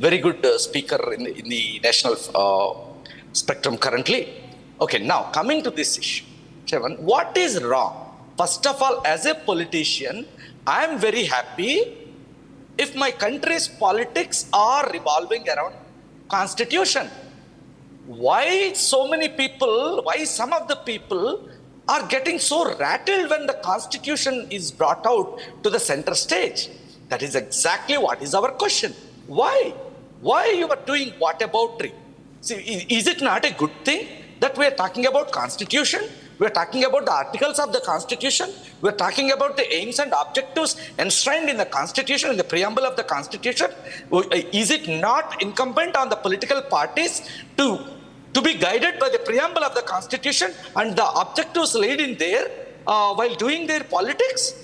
very good speaker in the national spectrum currently. Okay, now coming to this issue, Chairman, what is wrong? First of all, as a politician, I am very happy if my country's politics are revolving around constitution. Why so many people, why some of the people are getting so rattled when the constitution is brought out to the center stage? That is exactly what is our question. Why? Why you are doing whataboutery? See, is it not a good thing that we are talking about constitution? We are talking about the articles of the constitution. We are talking about the aims and objectives enshrined in the constitution, in the preamble of the constitution. Is it not incumbent on the political parties to be guided by the preamble of the constitution and the objectives laid in there while doing their politics?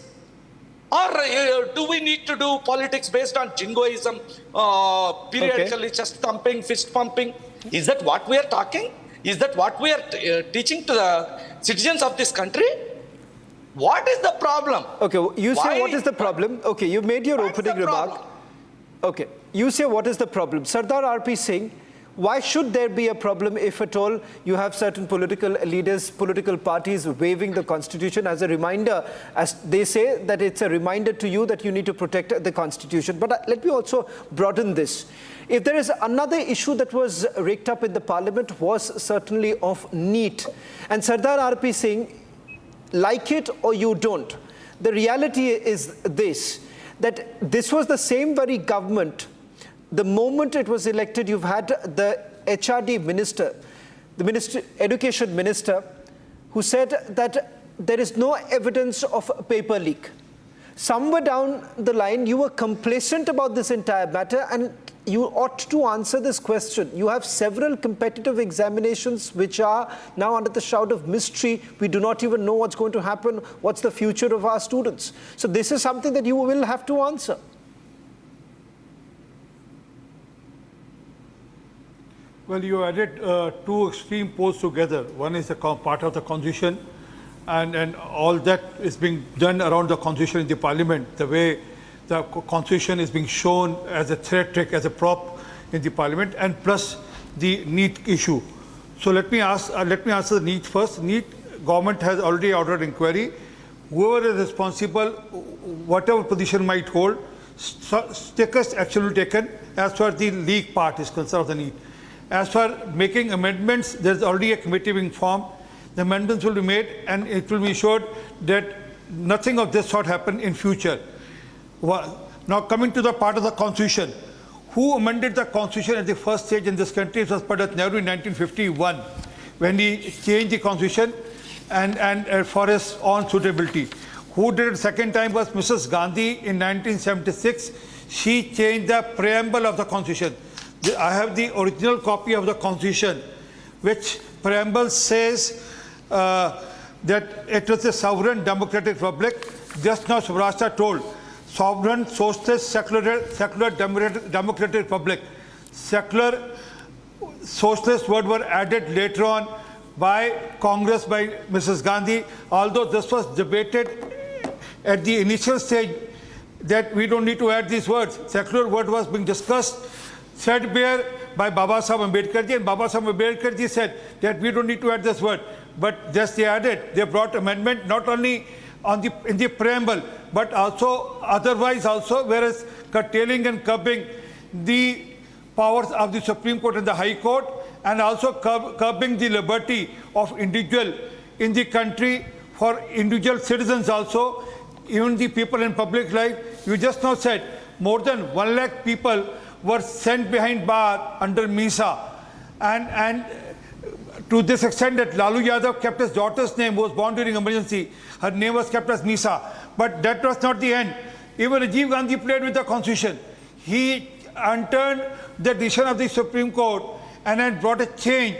Or do we need to do politics based on jingoism, periodically chest thumping, fist pumping? Is that what we are talking? Is that what we are teaching to the citizens of this country? What is the problem? Okay, you say what is the problem? Okay, you made your opening remark. Okay, you say what is the problem? Sardar RP Singh, why should there be a problem if at all you have certain political leaders, political parties waiving the constitution as a reminder, as they say that it's a reminder to you that you need to protect the constitution. But let me also broaden this. If there is another issue that was raked up in the parliament was certainly of NEET. And Sardar RP Singh, like it or you don't, the reality is this, that this was the same very government. The moment it was elected, you've had the HRD minister, the education minister, who said that there is no evidence of a paper leak. Somewhere down the line, you were complacent about this entire matter, and you ought to answer this question. You have several competitive examinations which are now under the shroud of mystery. We do not even know what's going to happen, what's the future of our students. So this is something that you will have to answer. Well, you added two extreme poles together. One is a part of the constitution, and all that is being done around the constitution in the parliament, the way the constitution is being shown as a threat trick, as a prop in the parliament, and plus the NEET issue. So let me answer the NEET first. NEET, government has already ordered inquiry. Whoever is responsible, whatever position might hold, strictest action will be taken as far as the leak part is concerned of the NEET. As for making amendments, there's already a committee being formed. The amendments will be made, and it will be ensured that nothing of this sort happen in future. Now coming to the part of the constitution. Who amended the constitution at the first stage in this country? It was Pandit Nehru in 1951, when he changed the constitution and for his own suitability. Who did it second time was Mrs. Gandhi in 1976. She changed the preamble of the constitution. I have the original copy of the constitution, which preamble says that it was a sovereign democratic republic. Just now Subrashta told, sovereign, socialist, secular democratic republic. Secular, socialist word were added later on by Congress, by Mrs. Gandhi, although this was debated at the initial stage that we don't need to add these words. Secular word was being discussed, said there by Baba Sahib Ambedkar ji, and Baba Sahib Ambedkar ji said that we don't need to add this word. But just they added, they brought amendment not only in the preamble, but also otherwise also, whereas curtailing and curbing the powers of the Supreme Court and the High Court, and also curbing the liberty of individual in the country for individual citizens also, even the people in public life. You just now said more than 1 lakh people were sent behind bar under MISA, and to this extent that Lalu Yadav kept his daughter's name, who was born during emergency. Her name was kept as MISA. But that was not the end. Even Rajiv Gandhi played with the constitution. He unturned the decision of the Supreme Court and then brought a change.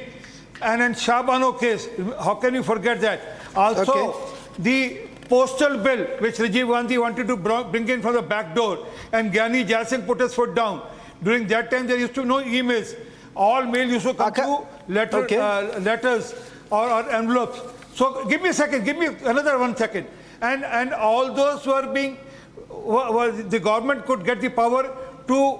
And then Shah Bano case, how can you forget that? Also, the postal bill, which Rajiv Gandhi wanted to bring in from the back door, and Gyani Jai Singh put his foot down. During that time, there used to be no emails. All mail used to come through letters or envelopes. So give me a second, give me another 1 second. And all those were being, the government could get the power to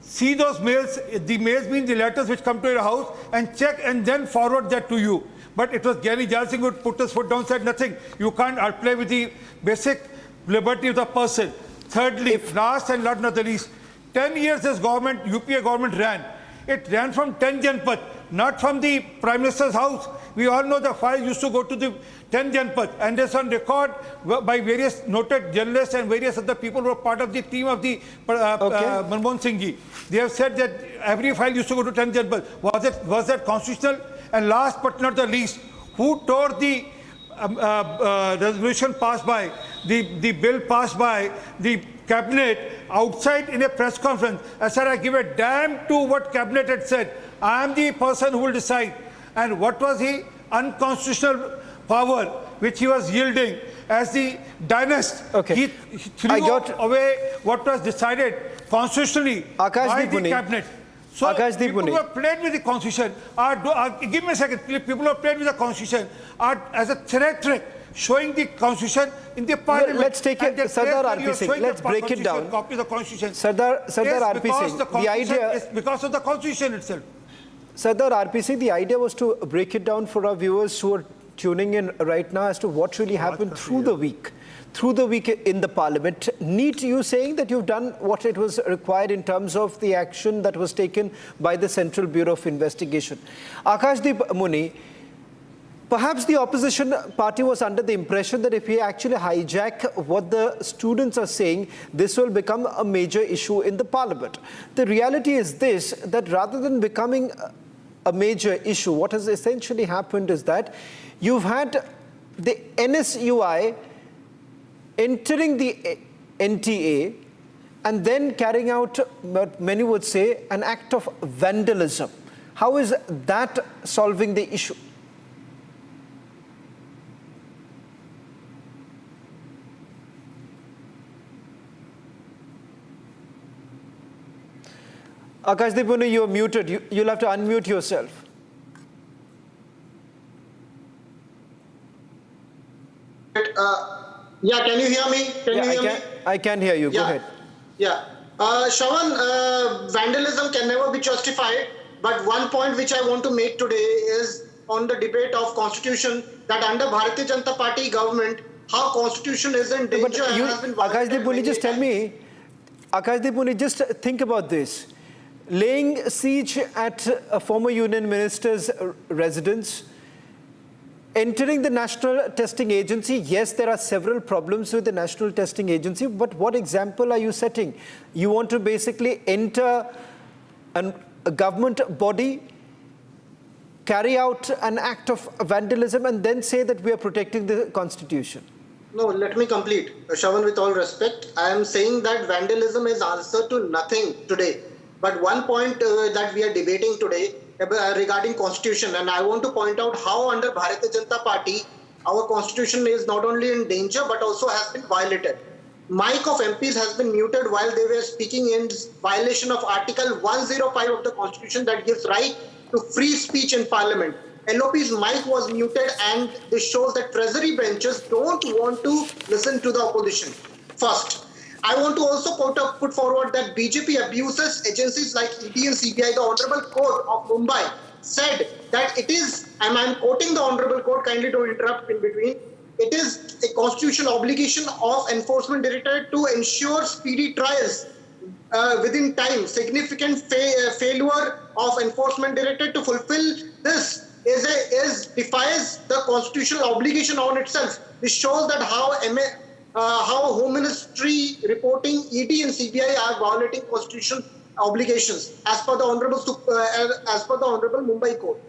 see those mails, the mails mean the letters which come to your house, and check and then forward that to you. But it was Gary Jal Singh who put his foot down, said nothing. You can't play with the basic liberty of the person. Thirdly, last and not the least, 10 years this government, UPA government ran. It ran from 10 Janpath, not from the Prime Minister's house. We all know the files used to go to the 10 Janpath, and it's on record by various noted journalists and various other people who were part of the team of the Manmohan Singh ji. They have said that every file used to go to 10 Janpath. Was that constitutional? And last but not the least, who tore the resolution passed by, the bill passed by the cabinet outside in a press conference? I said, I give a damn to what cabinet had said. I am the person who will decide. And what was the unconstitutional power which he was yielding as the dynast? Okay. He threw away what was decided constitutionally by the cabinet. So people who have played with the constitution give me a second. People who have played with the constitution are as a threat showing the constitution in the parliament. Well, let's take it, Sardar RP Singh. Let's break it down. Copy of the constitution. Sardar RP Singh. The idea is because of the constitution itself. Sardar RP Singh, the idea was to break it down for our viewers who are tuning in right now as to what really happened through the week in the parliament. NEET, you saying that you've done what it was required in terms of the action that was taken by the Central Bureau of Investigation. Akashdeep Muni, perhaps the opposition party was under the impression that if we actually hijack what the students are saying, this will become a major issue in the parliament. The reality is this, that rather than becoming a major issue, what has essentially happened is that you've had the NSUI entering the NTA and then carrying out what many would say an act of vandalism. How is that solving the issue? Akashdeep Muni, you're muted. You'll have to unmute yourself. Yeah, can you hear me? I can hear you. Go ahead. Yeah. Shravan, vandalism can never be justified. But one point which I want to make today is on the debate of constitution, that under Bharatiya Janata Party government, how constitution is in danger and has been violated. Akashdeep Muni, just tell me, Akashdeep Muni, just think about this. Laying siege at a former union minister's residence, entering the National Testing Agency. Yes, there are several problems with the National Testing Agency, but what example are you setting? You want to basically enter a government body, carry out an act of vandalism, and then say that we are protecting the constitution. No, let me complete. Shravan, with all respect, I am saying that vandalism is answer to nothing today. But one point that we are debating today regarding constitution, and I want to point out how under Bharatiya Janata Party, our constitution is not only in danger but also has been violated. Mic of MPs has been muted while they were speaking in violation of Article 105 of the constitution that gives right to free speech in parliament. LOP's mic was muted, and this shows that treasury benches don't want to listen to the opposition. First, I want to also put forward that BJP abuses agencies like ED and CBI. The Honorable Court of Mumbai said that it is, and I'm quoting the Honorable Court, kindly don't interrupt in between, it is a constitutional obligation of Enforcement Directorate to ensure speedy trials within time. Significant failure of Enforcement Directorate to fulfill this defies the constitutional obligation on itself. This shows that how Home Ministry reporting ED and CBI are violating constitutional obligations as per the Honorable Mumbai Court.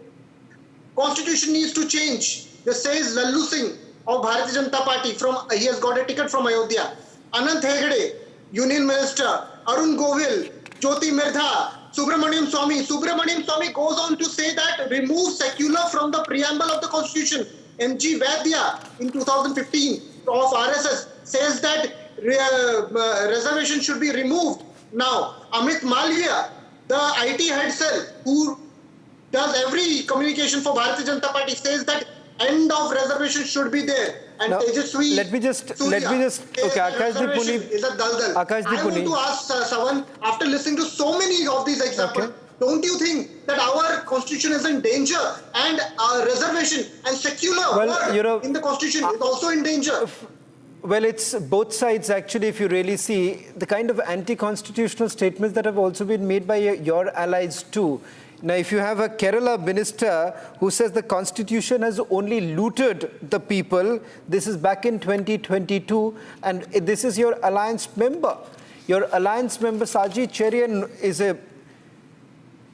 Constitution needs to change. This says Lallu Singh of Bharatiya Janata Party, he has got a ticket from Ayodhya. Anant Hegde, Union Minister, Arun Govil, Jyoti Mirdha, Subramaniam Swamy goes on to say that remove secular from the preamble of the Constitution. MG Vaidya in 2015 of RSS says that reservation should be removed. Now, Amit Malviya, the IT head cell who does every communication for Bharatiya Janata Party, says that end of reservation should be there. and Now, Tejaswi let me just, Surya, okay, Akashdeep Puni, is a daldal. Akashdeep I want Puni. to ask Sawan, after listening to so many of these examples, Okay. don't you think that our constitution is in danger and our reservation and secular Well, word in the constitution is also in danger? Well, it's both sides actually, if you really see the kind of anti-constitutional statements that have also been made by your allies too. Now, if you have a Kerala minister who says the constitution has only looted the people, this is back in 2022, and this is your alliance member. Your alliance member, Saji Cherian, is a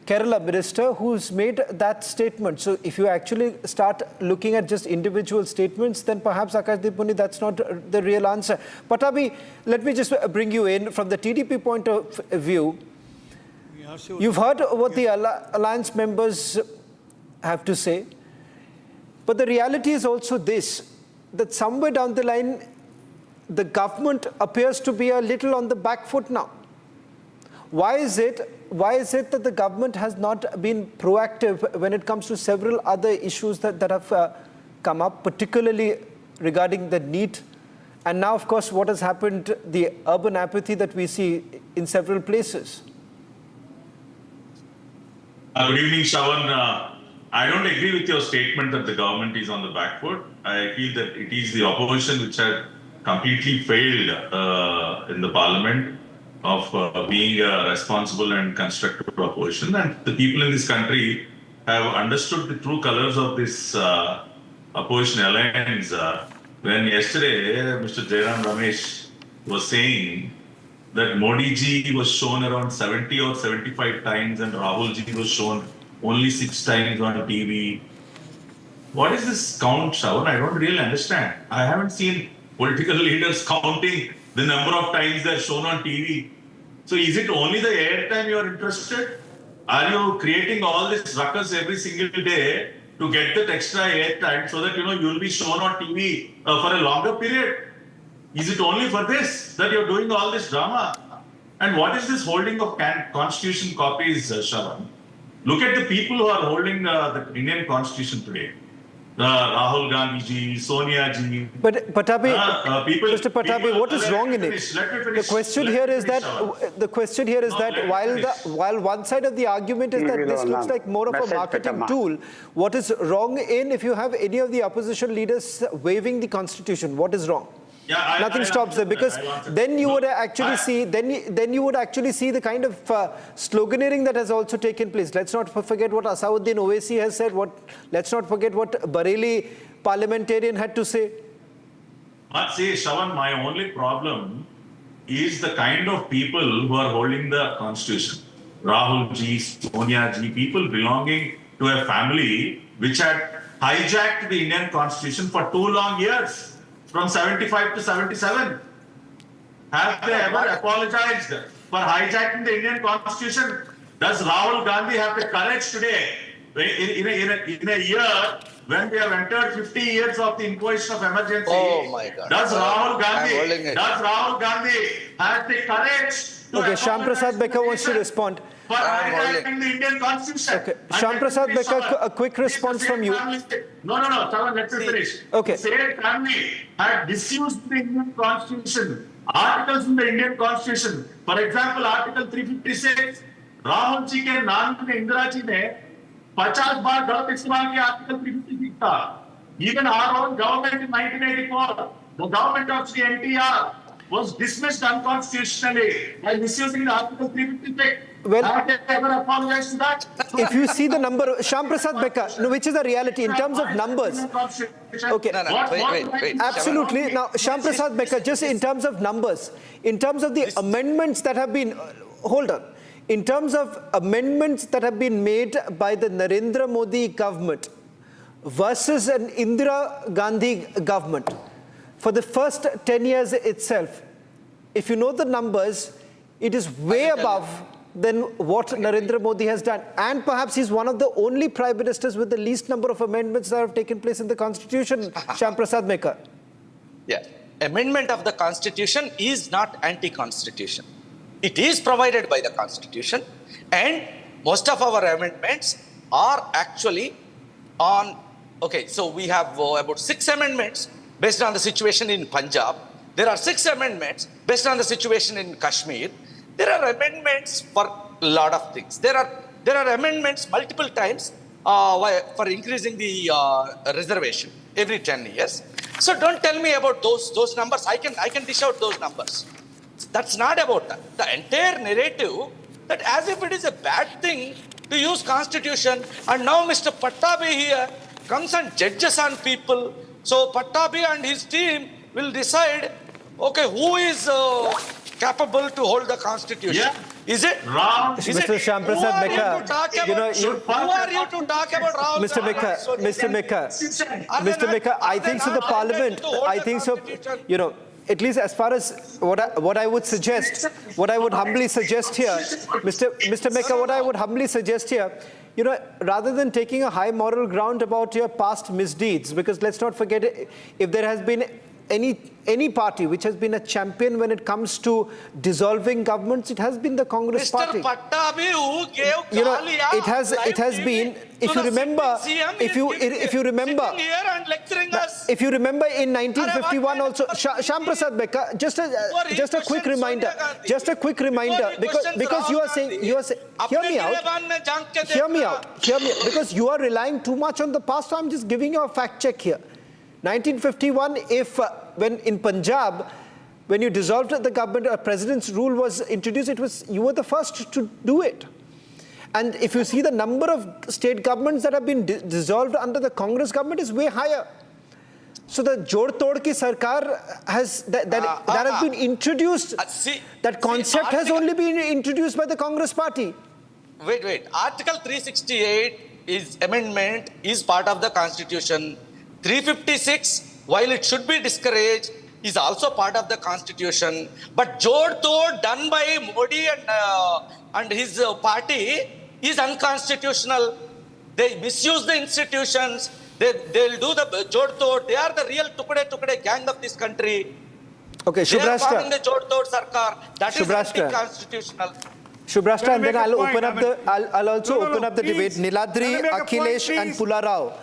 Kerala minister who's made that statement. So if you actually start looking at just individual statements, then perhaps Akashdeep Puni, that's not the real answer. Patabi, let me just bring you in from the TDP point of view. You've heard what the alliance members have to say, but the reality is also this, that somewhere down the line, the government appears to be a little on the back foot now. Why is it that the government has not been proactive when it comes to several other issues that have come up, particularly regarding the NEET? And now, of course, what has happened, the urban apathy that we see in several places. Good evening, Shravan. I don't agree with your statement that the government is on the back foot. I feel that it is the opposition which had completely failed in the parliament of being a responsible and constructive opposition. And the people in this country have understood the true colors of this opposition alliance. When yesterday Mr. Jairam Ramesh was saying that Modi ji was shown around 70 or 75 times and Rahul ji was shown only 6 times on TV. What is this count, Shravan? I don't really understand. I haven't seen political leaders counting the number of times they're shown on TV. So is it only the airtime you're interested? Are you creating all this ruckus every single day to get that extra airtime so that you'll be shown on TV for a longer period? Is it only for this that you're doing all this drama? And what is this holding of constitution copies, Shravan? Look at the people who are holding the Indian constitution today. Rahul Gandhi ji, Sonia ji. But Patabi, Mr. Patabi, what is wrong in it? The question here is that while one side of the argument is that this looks like more of a marketing tool, what is wrong in if you have any of the opposition leaders waiving the constitution? What is wrong? Yeah, Nothing stops there, because then you would actually see the kind of sloganeering that has also taken place. Let's not forget what Asauddin Owaisi has said. Let's not forget what Bareilly parliamentarian had to say. But see, Shravan, my only problem is the kind of people who are holding the constitution. Rahul ji, Sonia ji, people belonging to a family which had hijacked the Indian constitution for 2 long years. From 75 to 77. Have they ever apologized for hijacking the Indian constitution? Does Rahul Gandhi have the courage today, in a year when we have entered 50 years of the imposition of emergency? Oh my God. Does Rahul I'm Gandhi have the courage to Okay, Shyam Prasad Beka wants to respond. for hijacking the Indian constitution? Okay, Shyam Prasad Beka, a quick response from you. No, Chavan, let me finish. Okay. The same family had disused the Indian constitution. Articles in the Indian constitution. For example, Article 356, Rahul ji के नाम में इंदिरा जी ने 50 बार गलत इस्तेमाल किया Article 356 का. Even our own government in 1984, the government of Sri NTR was dismissed unconstitutionally by misusing the Article 356. Well, have they ever apologized to that? If you see the number, Shyam Prasad Beka, no, which is the reality in terms of numbers. Okay. No, wait. Absolutely. Now, Shyam Prasad Beka, just in terms of numbers, in terms of the amendments that have been, hold on, in terms of amendments that have been made by the Narendra Modi government versus an Indira Gandhi government, for the first 10 years itself, if you know the numbers, it is way above than what Narendra Modi has done. And perhaps he's one of the only prime ministers with the least number of amendments that have taken place in the constitution, Shyam Prasad Beka. Yeah. Amendment of the constitution is not anti-constitution. It is provided by the constitution, and most of our amendments are actually on, okay, so we have about 6 amendments based on the situation in Punjab. There are 6 amendments based on the situation in Kashmir. There are amendments for a lot of things. There are amendments multiple times for increasing the reservation every 10 years. So don't tell me about those numbers. I can dish out those numbers. That's not about that. The entire narrative that as if it is a bad thing to use constitution, and now Mr. Pattabi here comes and judges on people. So Pattabi and his team will decide, okay, who is capable to hold the constitution? Yeah. Is it? Ram. Mr. Shamprasad Mekha, Who are you to talk about Rahul? Mr. Mekha, I think so the parliament, I think so, at least as far as what I would suggest, what I would humbly suggest here, Mr. Mekha, what I would humbly suggest here, rather than taking a high moral ground about your past misdeeds, because let's not forget, if there has been any party which has been a champion when it comes to dissolving governments, it has been the Congress party. Mr. Pattabi, who gave it has been, if you remember, if you remember in 1951 also, Shamprasad Mekha, just a quick reminder, because you are saying, hear me out, because you are relying too much on the past, so I'm just giving you a fact check here. 1951, when in Punjab, when you dissolved the government, a president's rule was introduced, you were the first to do it. And if you see the number of state governments that have been dissolved under the Congress government is way higher. So the Jod Tod Ki Sarkar has, that has been introduced, that concept has only been introduced by the Congress party. Wait. Article 368 amendment is part of the Constitution. 356, while it should be discouraged, is also part of the Constitution. But Jod Tod done by Modi and his party is unconstitutional. They misuse the institutions. They'll do the Jod Tod. They are the real Tukde gang of this country. Okay, They are Shubrashta. forming the Jod Tod Sarkar. That is Shubrashta. anti-constitutional. Shubrashta, and then I'll point. open up I'll also open up the debate. Please. Niladri, Akhilesh and Pularao.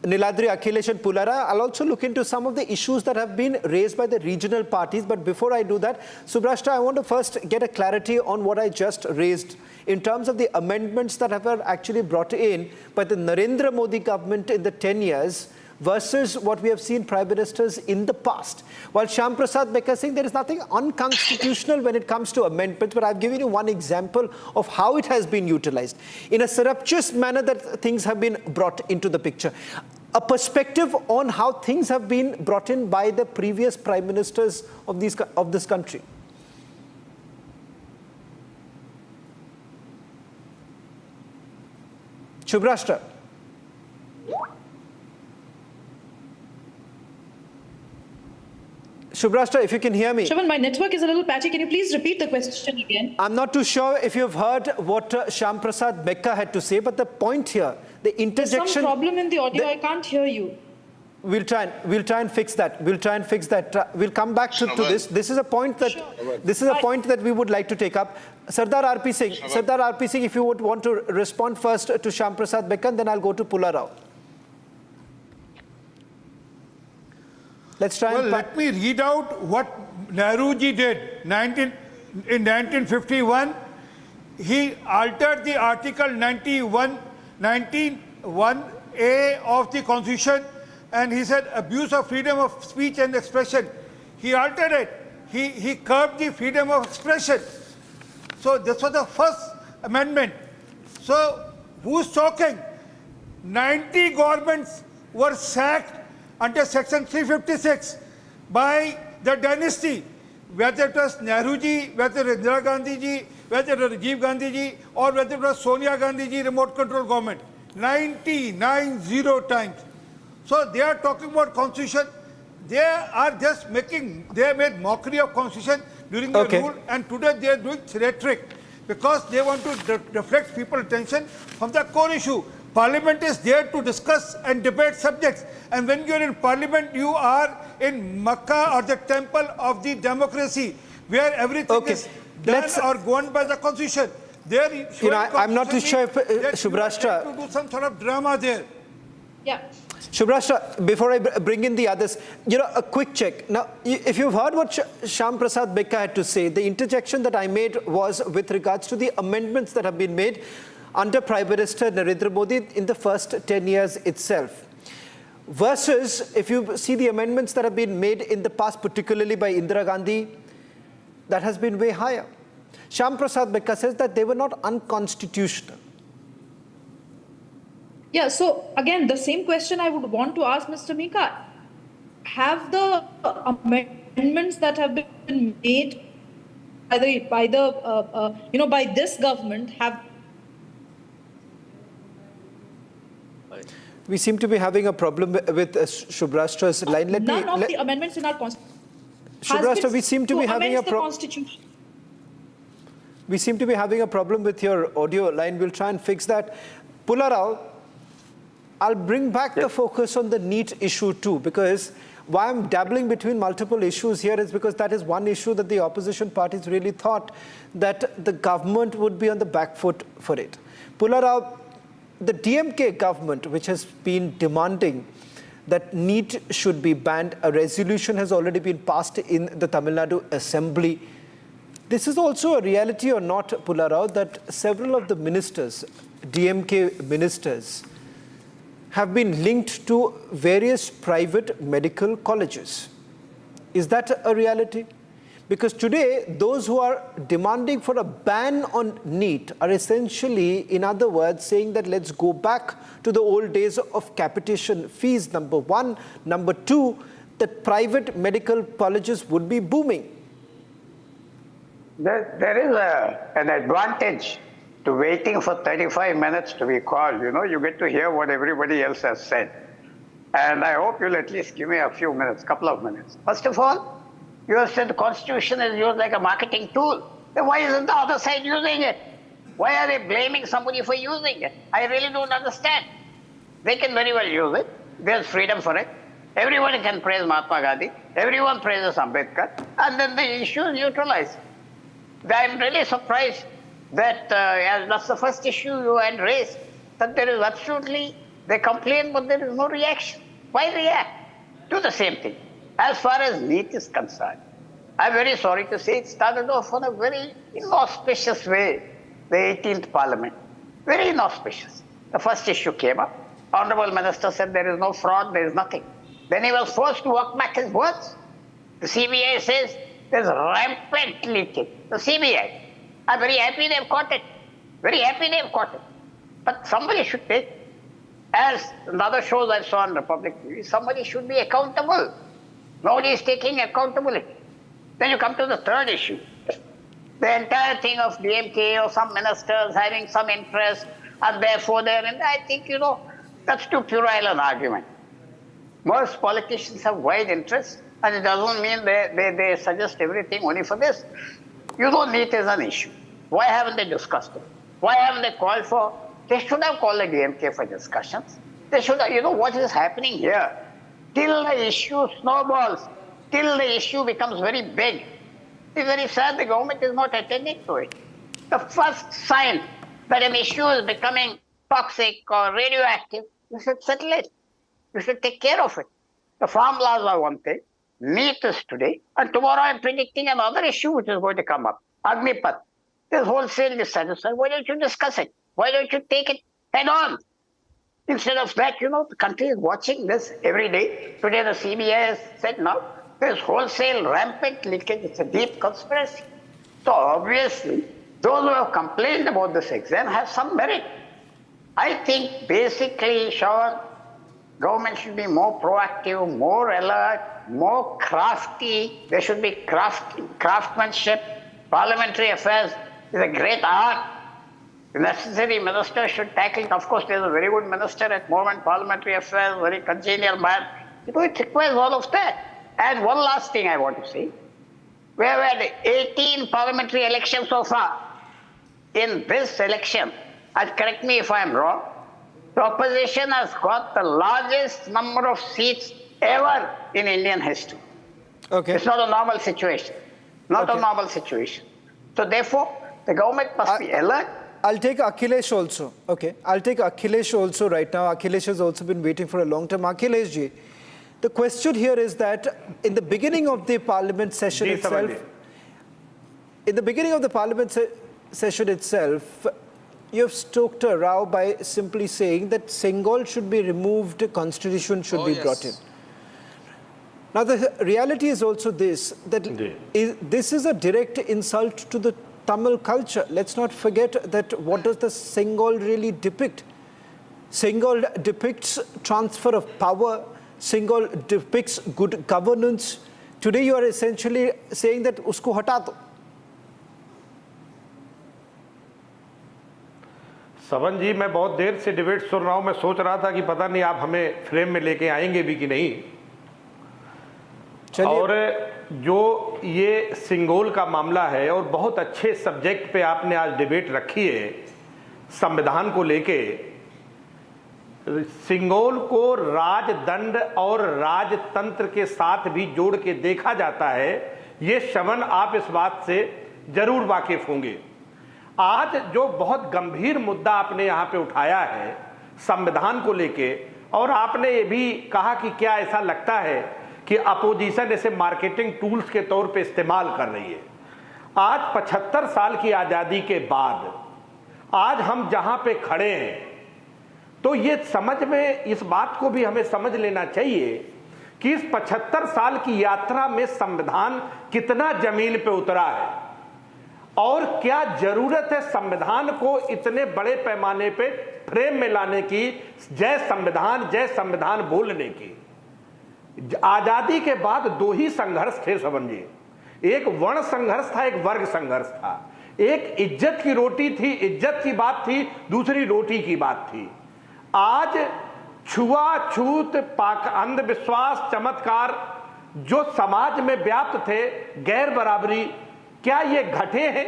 Niladri, Akhilesh and Pulara, I'll also look into some of the issues that have been raised by the regional parties. But before I do that, Subrashta, I want to first get a clarity on what I just raised in terms of the amendments that have actually brought in by the Narendra Modi government in the 10 years versus what we have seen prime ministers in the past. While Shamprasad Mekha saying there is nothing unconstitutional when it comes to amendments, but I've given you one example of how it has been utilized. In a surreptitious manner that things have been brought into the picture. A perspective on how things have been brought in by the previous prime ministers of this country. Shubrashta. Shubrashta, if you can hear me. Shravan, my network is a little patchy. Can you please repeat the question again? I'm not too sure if you've heard what Shamprasad Mekha had to say, but the point here, the interjection... There's some problem in the audio. I can't hear you. We'll try and fix that. We'll come back to this. This is a point that we would like to take up. Sardar RP Singh, if you would want to respond first to Shamprasad Mekha, then I'll go to Pularao. Let's try and... let me read out what Nehruji did. In 1951, he altered the Article 19(1)(a) of the Constitution, and he said abuse of freedom of speech and expression. He altered it. He curbed the freedom of expression. So this was the first amendment. So who's talking? 90 governments were sacked under Section 356 by the dynasty, whether it was Nehruji, whether it was Indira Gandhiji, whether it was Rajiv Gandhiji, or whether it was Sonia Gandhiji remote control government. 90 times. So they are talking about constitution. They are just they made mockery of constitution during their rule, and today they are doing rhetoric because they want to deflect people's attention from the core issue. Parliament is there to discuss and debate subjects. And when you are in Parliament, you are in Makkah or the temple of the democracy, where everything is done or governed by the Constitution. There, I'm not too sure if Shubrashta... to do some sort of drama there. Yeah. Shubrashta, before I bring in the others, a quick check. Now, if you've heard what Shyam Prasad Bekka had to say, the interjection that I made was with regards to the amendments that have been made under Prime Minister Narendra Modi in the first 10 years itself. Versus, if you see the amendments that have been made in the past, particularly by Indira Gandhi, that has been way higher. Shyam Prasad Bekka says that they were not unconstitutional. Yeah, so again, the same question I would want to ask Mr. Mika. Have the amendments that have been made by this government have... We seem to be having a problem with Shubrashtra's line. None of the amendments in our constitution. Shubrashtra, we seem to be having a problem. Constitution. We seem to be having a problem with your audio line. We'll try and fix that. Pularao, I'll bring back the focus on the NEET issue too, because why I'm dabbling between multiple issues here is because that is one issue that the opposition parties really thought that the government would be on the back foot for it. Pularao, the DMK government, which has been demanding that NEET should be banned, a resolution has already been passed in the Tamil Nadu Assembly. This is also a reality or not, Pularao, that several of the ministers, DMK ministers, have been linked to various private medical colleges. Is that a reality? Because today, those who are demanding for a ban on NEET are essentially, in other words, saying that let's go back to the old days of capitation fees, number one. Number two, that private medical colleges would be booming. There is an advantage to waiting for 35 minutes to be called. You get to hear what everybody else has said. And I hope you'll at least give me a few minutes, couple of minutes. First of all, you have said the Constitution is used like a marketing tool. Then why isn't the other side using it? Why are they blaming somebody for using it? I really don't understand. They can very well use it. There's freedom for it. Everyone can praise Mahatma Gandhi. Everyone praises Ambedkar. And then the issue is neutralized. I'm really surprised that as that's the first issue you had raised, that there is absolutely, they complain, but there is no reaction. Why react? Do the same thing. As far as NEET is concerned, I'm very sorry to say it started off on a very inauspicious way, the 18th Parliament. Very inauspicious. The first issue came up. Honorable Minister said there is no fraud, there is nothing. Then he was forced to walk back his words. The CBI says there's rampant leaking. The CBI. I'm very happy they've caught it. Very happy they've caught it. But somebody should take, as in other shows I saw on Republic TV, somebody should be accountable. Nobody is taking accountability. Then you come to the third issue. The entire thing of DMK or some ministers having some interest and therefore they're in, I think, that's too puerile an argument. Most politicians have wide interests and it doesn't mean they suggest everything only for this. NEET is an issue. Why haven't they discussed it? Why haven't they called for, they should have called the DMK for discussions. They should have, what is happening here? Till the issue snowballs, till the issue becomes very big. It's very sad the government is not attending to it. The first sign that an issue is becoming toxic or radioactive, you should settle it. You should take care of it. The farm laws are one thing. NEET is today. And tomorrow I'm predicting another issue which is going to come up. Agnipath. This wholesale dissatisfaction. Why don't you discuss it? Why don't you take it head on? Instead of that, the country is watching this every day. Today the CBI has said now, there's wholesale rampant leakage. It's a deep conspiracy. So obviously, those who have complained about this exam have some merit. I think basically, Shravan, government should be more proactive, more alert, more crafty. There should be craftsmanship. Parliamentary affairs is a great art. The necessary minister should tackle it. Of course, there's a very good minister at moment, Parliamentary affairs, very congenial man. It requires all of that. And one last thing I want to say. We have had 18 parliamentary elections so far. In this election, and correct me if I'm wrong, the opposition has got the largest number of seats ever in Indian history. Okay. It's not a normal situation. Not a normal situation. So therefore, the government must be alert I'll take Akhilesh also. Okay, I'll take Akhilesh also right now. Akhilesh has also been waiting for a long time. Akhilesh ji, the question here is that in the beginning of the parliament session itself, you have stoked a row by simply saying that Singol should be removed, constitution should be brought in. Now the reality is also this, that this is a direct insult to the Tamil culture. Let's not forget that what does the Singol really depict? Singol depicts transfer of power. Singol depicts good governance. Today you are essentially saying that usko hata do. सवन जी, मैं बहुत देर से debate सुन रहा हूं। मैं सोच रहा था कि पता नहीं आप हमें फ्रेम में लेके आएंगे भी कि नहीं। और जो ये सिंगोल का मामला है, और बहुत अच्छे सब्जेक्ट पे आपने आज डिबेट रखी है, संविधान को लेके। सिंगोल को राजदंड और राजतंत्र के साथ भी जोड़ के देखा जाता है। ये श्रवण, आप इस बात से जरूर वाकिफ होंगे। आज जो बहुत गंभीर मुद्दा आपने यहाँ पे उठाया है संविधान को लेके, और आपने ये भी कहा कि क्या ऐसा लगता है कि अपोजिशन इसे मार्केटिंग टूल्स के तौर पे इस्तेमाल कर रही है। आज 75 साल की आज़ादी के बाद आज हम जहाँ पे खड़े हैं, तो ये समझ में, इस बात को भी हमें समझ लेना चाहिए कि इस 75 साल की यात्रा में संविधान कितना जमीन पे उतरा है, और क्या जरूरत है संविधान को इतने बड़े पैमाने पे फ्रेम में लाने की, जय संविधान बोलने की। आजादी के बाद दो ही संघर्ष थे समझिए, एक वर्ण संघर्ष था, एक वर्ग संघर्ष था। एक इज्जत की रोटी थी, इज्जत की बात थी, दूसरी रोटी की बात थी। आज छुआछूत, अंधविश्वास, चमत्कार जो समाज में व्याप्त थे, गैर बराबरी, क्या ये घटे हैं?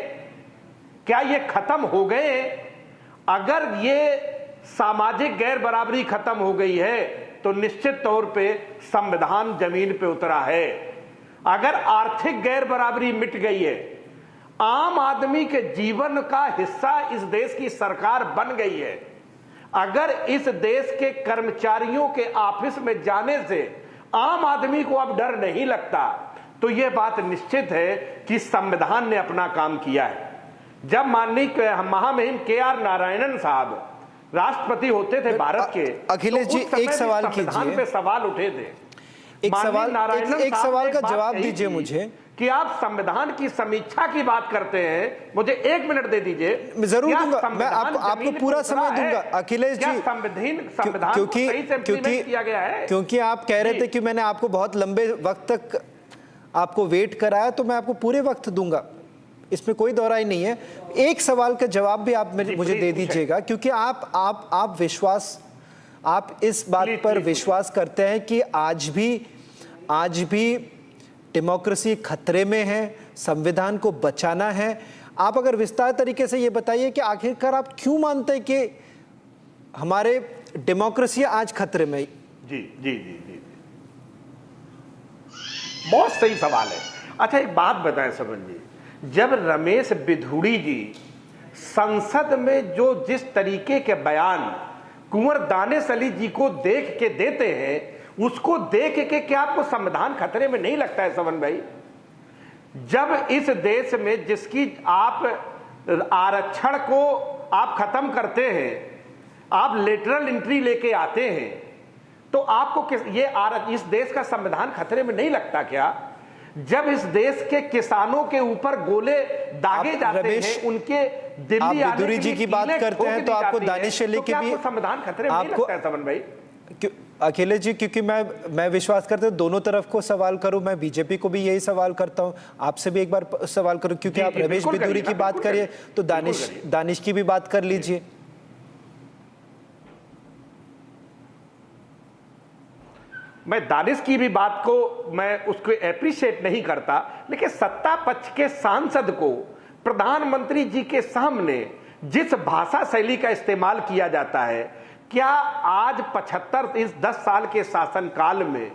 क्या ये खत्म हो गए हैं? अगर ये सामाजिक गैर बराबरी खत्म हो गई है तो निश्चित तौर पे संविधान जमीन पे उतरा है। अगर आर्थिक गैर बराबरी मिट गई है, आम आदमी के जीवन का हिस्सा इस देश की सरकार बन गई है, अगर इस देश के कर्मचारियों के ऑफिस में जाने से आम आदमी को अब डर नहीं लगता, तो यह बात निश्चित है कि संविधान ने अपना काम किया है। जब माननीय महामहिम के.आर. नारायणन साहब राष्ट्रपति होते थे भारत के, अखिलेश जी, एक सवाल कीजिए, पे सवाल उठे थे। एक सवाल का जवाब दीजिए मुझे कि आप संविधान की समीक्षा की बात करते हैं। मुझे 1 मिनट दे दीजिए, जरूर दूंगा, मैं आपको पूरा समय दूंगा। अखिलेश जी, संविधान किया गया है, क्योंकि आप कह रहे थे कि मैंने आपको बहुत लंबे वक्त तक आपको वेट कराया, तो मैं आपको पूरे वक्त दूंगा, इसमें कोई दौराई नहीं है। एक सवाल का जवाब भी आप मुझे दे दीजिएगा, क्योंकि आप इस बात पर विश्वास करते हैं कि आज भी डेमोक्रेसी खतरे में है, संविधान को बचाना है। आप अगर विस्तार तरीके से ये बताइए कि आखिरकार आप क्यों मानते हैं कि हमारे डेमोक्रेसी आज खतरे में? जी, बहुत सही सवाल है। अच्छा, एक बात बताएं समन जी, जब रमेश बिधूड़ी जी संसद में जो जिस तरीके के बयान कुंवर दानिश अली जी को देख के देते हैं, उसको देख के क्या आपको संविधान खतरे में नहीं लगता है समन भाई? जब इस देश में जिसकी आप आरक्षण को आप खत्म करते हैं, आप लेटरल एंट्री लेके आते हैं, तो आपको इस देश का संविधान खतरे में नहीं लगता क्या? जब इस देश के किसानों के ऊपर गोले दागे जाते हैं, उनके दिल्ली आने जी की बात करते हैं, तो आपको दानिश अली के भी संविधान खतरे में नहीं लगता है समन भाई? अखिलेश जी, क्योंकि मैं विश्वास करता हूँ दोनों तरफ को सवाल करूं, मैं बीजेपी को भी यही सवाल करता हूं, आपसे भी एक बार सवाल करूं, क्योंकि आप रमेश बिधूड़ी की बात करिए तो दानिश की भी बात कर लीजिए। मैं दानिश की भी बात को मैं उसको एप्रिशिएट नहीं करता, लेकिन सत्ता पक्ष के सांसद को प्रधानमंत्री जी के सामने जिस भाषा शैली का इस्तेमाल किया जाता है, क्या आज 75 इस 10 साल के शासनकाल में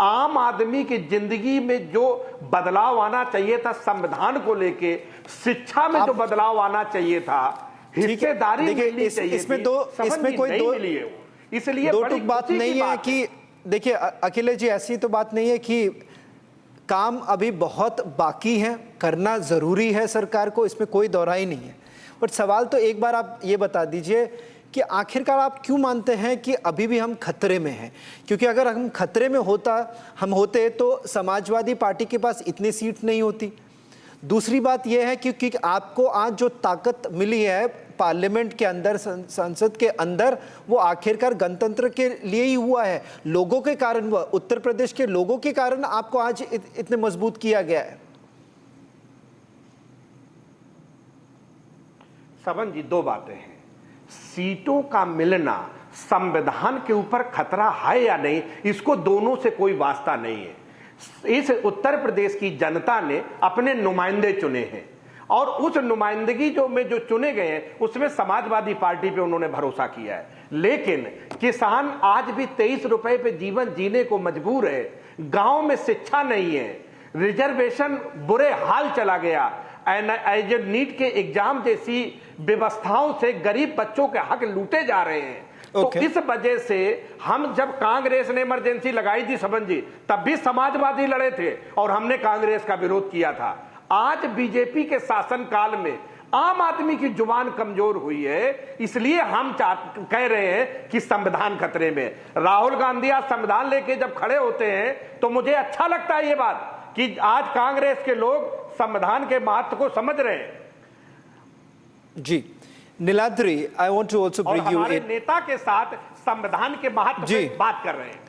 आम आदमी की जिंदगी में जो बदलाव आना चाहिए था संविधान को लेके, शिक्षा में जो बदलाव आना चाहिए था, हिस्सेदारी देखिए, मिलनी चाहिए इसमें थी। दो- समझ इसमें नहीं कोई दो- मिली है वो। इसलिए दो बड़ी टूक बात खुशी की नहीं है बात कि देखिए अखिलेश जी, ऐसी तो बात नहीं है कि काम अभी बहुत बाकी है, करना जरूरी है सरकार को, इसमें कोई दोहराई नहीं है। बट सवाल तो एक बार आप ये बता दीजिए कि आखिरकार आप क्यों मानते हैं कि अभी भी हम खतरे में हैं? क्योंकि अगर हम खतरे में होते तो समाजवादी पार्टी के पास इतनी सीट नहीं होती। दूसरी बात यह है कि आपको आज जो ताकत मिली है पार्लियामेंट के अंदर, संसद के अंदर, वो आखिरकार गणतंत्र के लिए ही हुआ है, लोगों के कारण हुआ, उत्तर प्रदेश के लोगों के कारण आपको आज इतने मजबूत किया गया है। सबन जी, दो बातें हैं। सीटों का मिलना संविधान के ऊपर खतरा है या नहीं, इसको दोनों से कोई वास्ता नहीं है। इस उत्तर प्रदेश की जनता ने अपने नुमाइंदे चुने हैं और उस नुमाइंदगी जो चुने गए हैं उसमें समाजवादी पार्टी पे उन्होंने भरोसा किया है। लेकिन किसान आज भी 23 रुपए पे जीवन जीने को मजबूर है। गांव में शिक्षा नहीं है, रिजर्वेशन बुरे हाल चला गया, नीट के एग्जाम जैसी व्यवस्थाओं से गरीब बच्चों के हक लूटे जा रहे हैं। तो इस वजह से हम, जब कांग्रेस ने इमरजेंसी लगाई थी सबन जी, तब भी समाजवादी लड़े थे और हमने कांग्रेस का विरोध किया था। आज बीजेपी के शासनकाल में आम आदमी की जुबान कमजोर हुई है, इसलिए हम कह रहे हैं कि संविधान खतरे में। राहुल गांधी आज संविधान लेके जब खड़े होते हैं तो मुझे अच्छा लगता है ये बात कि आज कांग्रेस के लोग संविधान के महत्व को समझ रहे हैं। जी Niladri, I want to also bring you हमारे इन। नेता के साथ संविधान के महत्व पे बात कर रहे हैं।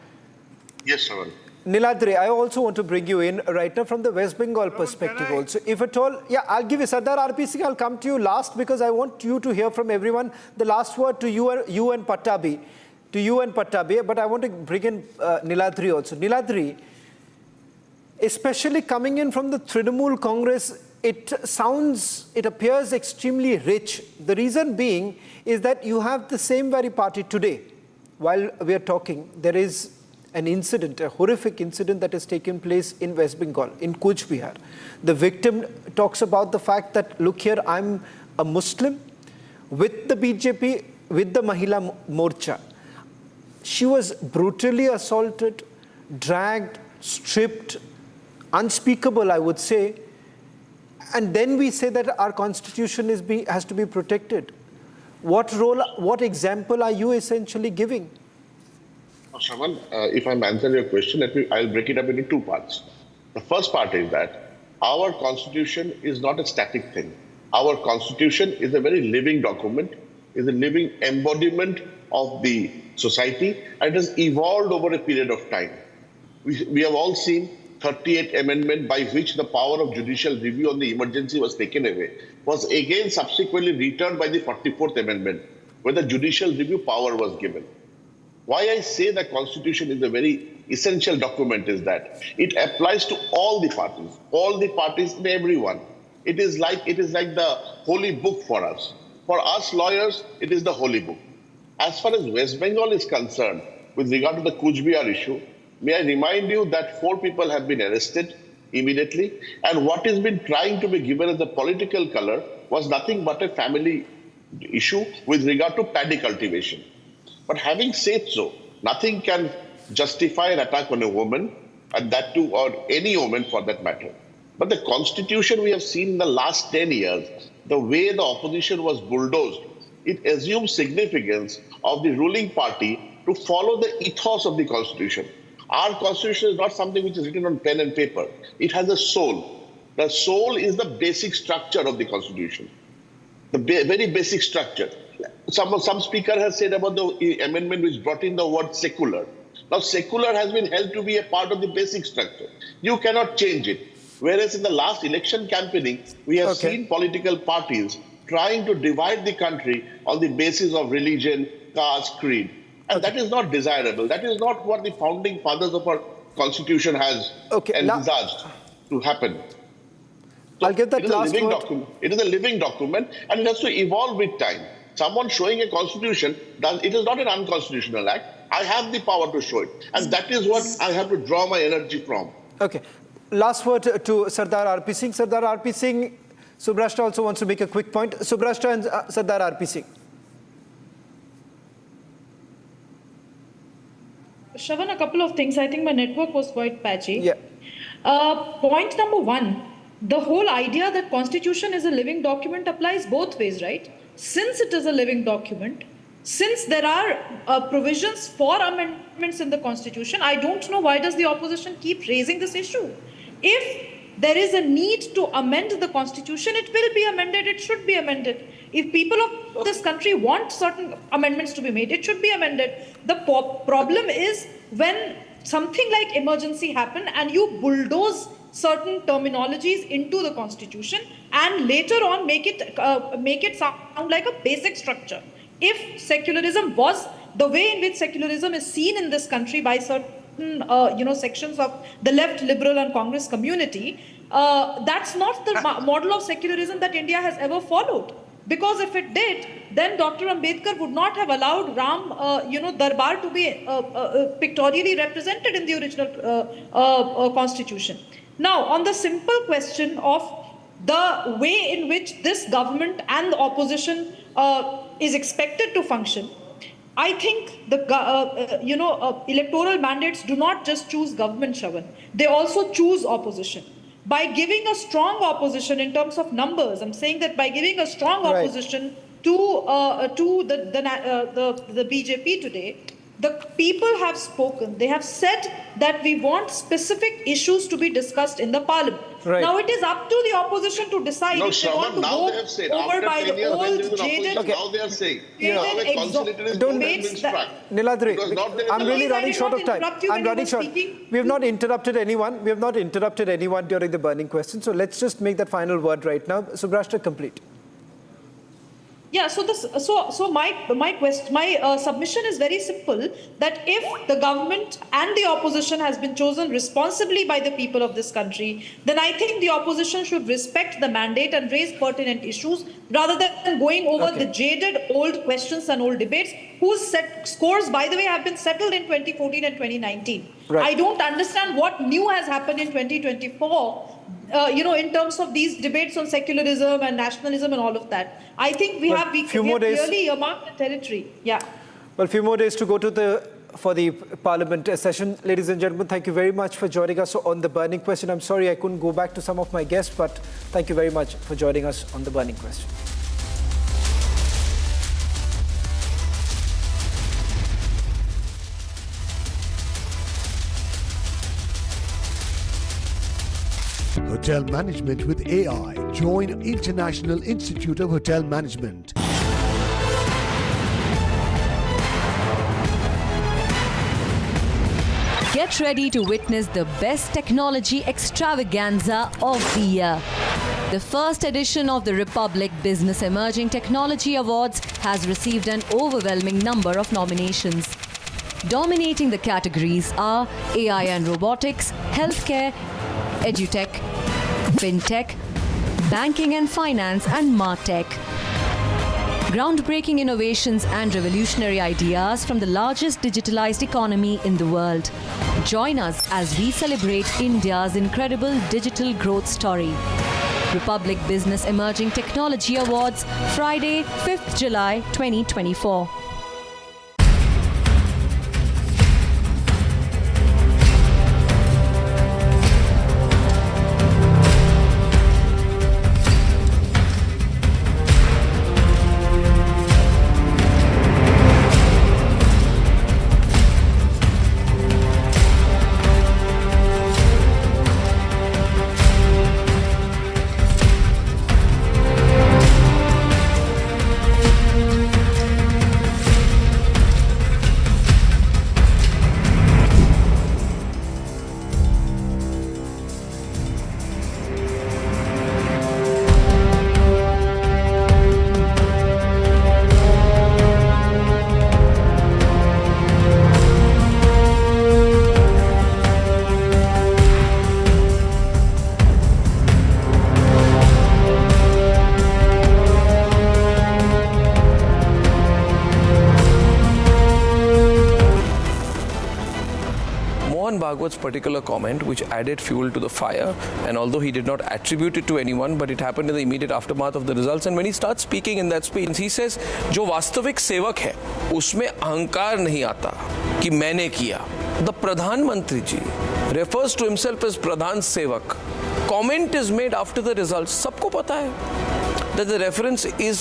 Yes, sir. Niladri, I also want to bring you in right now from the West Bengal perspective also. If at all, yeah, I'll give you Sardar RP Singh, I'll come to you last because I want you to hear from everyone. The last word to you and Pattabi. But I want to bring in Niladri also. Niladri, especially coming in from the Trinamool Congress, it appears extremely rich. The reason being is that you have the same very party today. While we are talking, there is an incident, a horrific incident that has taken place in West Bengal, in Kuch Bihar. The victim talks about the fact that, look here, I'm a Muslim with the BJP, with the Mahila Morcha. She was brutally assaulted, dragged, stripped, unspeakable, I would say. And then we say that our constitution has to be protected. What role, what example are you essentially giving? Shravan, if I'm answering your question, I'll break it up into two parts. The first part is that our constitution is not a static thing. Our constitution is a very living document, is a living embodiment of the society, and it has evolved over a period of time. We have all seen 38 amendment by which the power of judicial review on the emergency was taken away, was again subsequently returned by the 44th amendment, where the judicial review power was given. Why I say the constitution is a very essential document is that it applies to all the parties and everyone. It is like the holy book for us. For us lawyers, it is the holy book. As far as West Bengal is concerned, with regard to the Kuch Bihar issue, may I remind you that 4 people have been arrested immediately, and what has been trying to be given as a political color was nothing but a family issue with regard to paddy cultivation. But having said so, nothing can justify an attack on a woman, and that too, or any woman for that matter. But the constitution we have seen in the last 10 years, the way the opposition was bulldozed, it assumes significance of the ruling party to follow the ethos of the constitution. Our constitution is not something which is written on pen and paper. It has a soul. The soul is the basic structure of the constitution, the very basic structure. Some speaker has said about the amendment which brought in the word secular. Now, secular has been held to be a part of the basic structure. You cannot change it. Whereas in the last election campaigning, we have seen political parties trying to divide the country on the basis of religion, caste, creed. And that is not desirable. That is not what the founding fathers of our constitution has envisaged to happen. So I'll get that last word. Document. It is a living document, and it has to evolve with time. Someone showing a constitution, it is not an unconstitutional act. I have the power to show it. And that is what I have to draw my energy from. Okay. Last word to Sardar RP Singh. Sardar RP Singh, Subrashta also wants to make a quick point. Subrashta and Sardar RP Singh. Shravan, a couple of things. I think my network was quite patchy. Yeah. Point number one, the whole idea that constitution is a living document applies both ways, right? Since it is a living document, since there are provisions for amendments in the constitution, I don't know why does the opposition keep raising this issue. If there is a need to amend the constitution, it will be amended, it should be amended. If people of this country want certain amendments to be made, it should be amended. The problem is when something like emergency happen and you bulldoze certain terminologies into the constitution and later on make it sound like a basic structure. If secularism was the way in which secularism is seen in this country by certain sections of the left, liberal and Congress community, that's not the model of secularism that India has ever followed. Because if it did, then Dr. Ambedkar would not have allowed Ram, Darbar to be pictorially represented in the original constitution. Now, on the simple question of the way in which this government and the opposition is expected to function, I think the electoral mandates do not just choose government, Shravan. They also choose opposition. By giving a strong opposition in terms of numbers, I'm saying that by giving a strong opposition to the BJP today, the people have spoken. They have said that we want specific issues to be discussed in the parliament. Right. Now it is up to the opposition to decide No, if they want to now they have go said, over after by 10 years the when there is old an jaded. opposition, now they are saying, Yeah. now a consolidation is going to be Debates that- struck. Niladri, Because not there is I'm a- really Please, I running did short not of time. interrupt you I'm when you running were short. speaking. We have not interrupted anyone. We have not interrupted anyone during the burning question. So let's just make that final word right now. Subrashta, complete. Yeah, so my submission is very simple, that if the government and the opposition has been chosen responsibly by the people of this country, then I think the opposition should respect the mandate and raise pertinent issues rather than going over the jaded old questions and old debates whose scores, by the way, have been settled in 2014 and 2019. Right. I don't understand what new has happened in 2024 in terms of these debates on secularism and nationalism and all of that. I think we have clearly earmarked the territory. Yeah. Well, few more days to go for the Parliament session. Ladies and gentlemen, thank you very much for joining us on the burning question. I'm sorry I couldn't go back to some of my guests, but thank you very much for joining us on the burning question. Hotel Management with AI. Join International Institute of Hotel Management. Get ready to witness the best technology extravaganza of the year. The first edition of the Republic Business Emerging Technology Awards has received an overwhelming number of nominations. Dominating the categories are AI and robotics, healthcare, edutech, fintech, banking and finance, and martech. Groundbreaking innovations and revolutionary ideas from the largest digitalized economy in the world. Join us as we celebrate India's incredible digital growth story. Republic Business Emerging Technology Awards, Friday, 5th July 2024. Bhagwat's particular comment, which added fuel to the fire, and although he did not attribute it to anyone, but it happened in the immediate aftermath of the results. And when he starts speaking in that speech, he says, "जो वास्तविक सेवक है, उसमें अहंकार नहीं आता कि मैंने किया." The Pradhan Mantri ji refers to himself as Pradhan Sevak. Comment is made after the results. सबको पता है that the reference is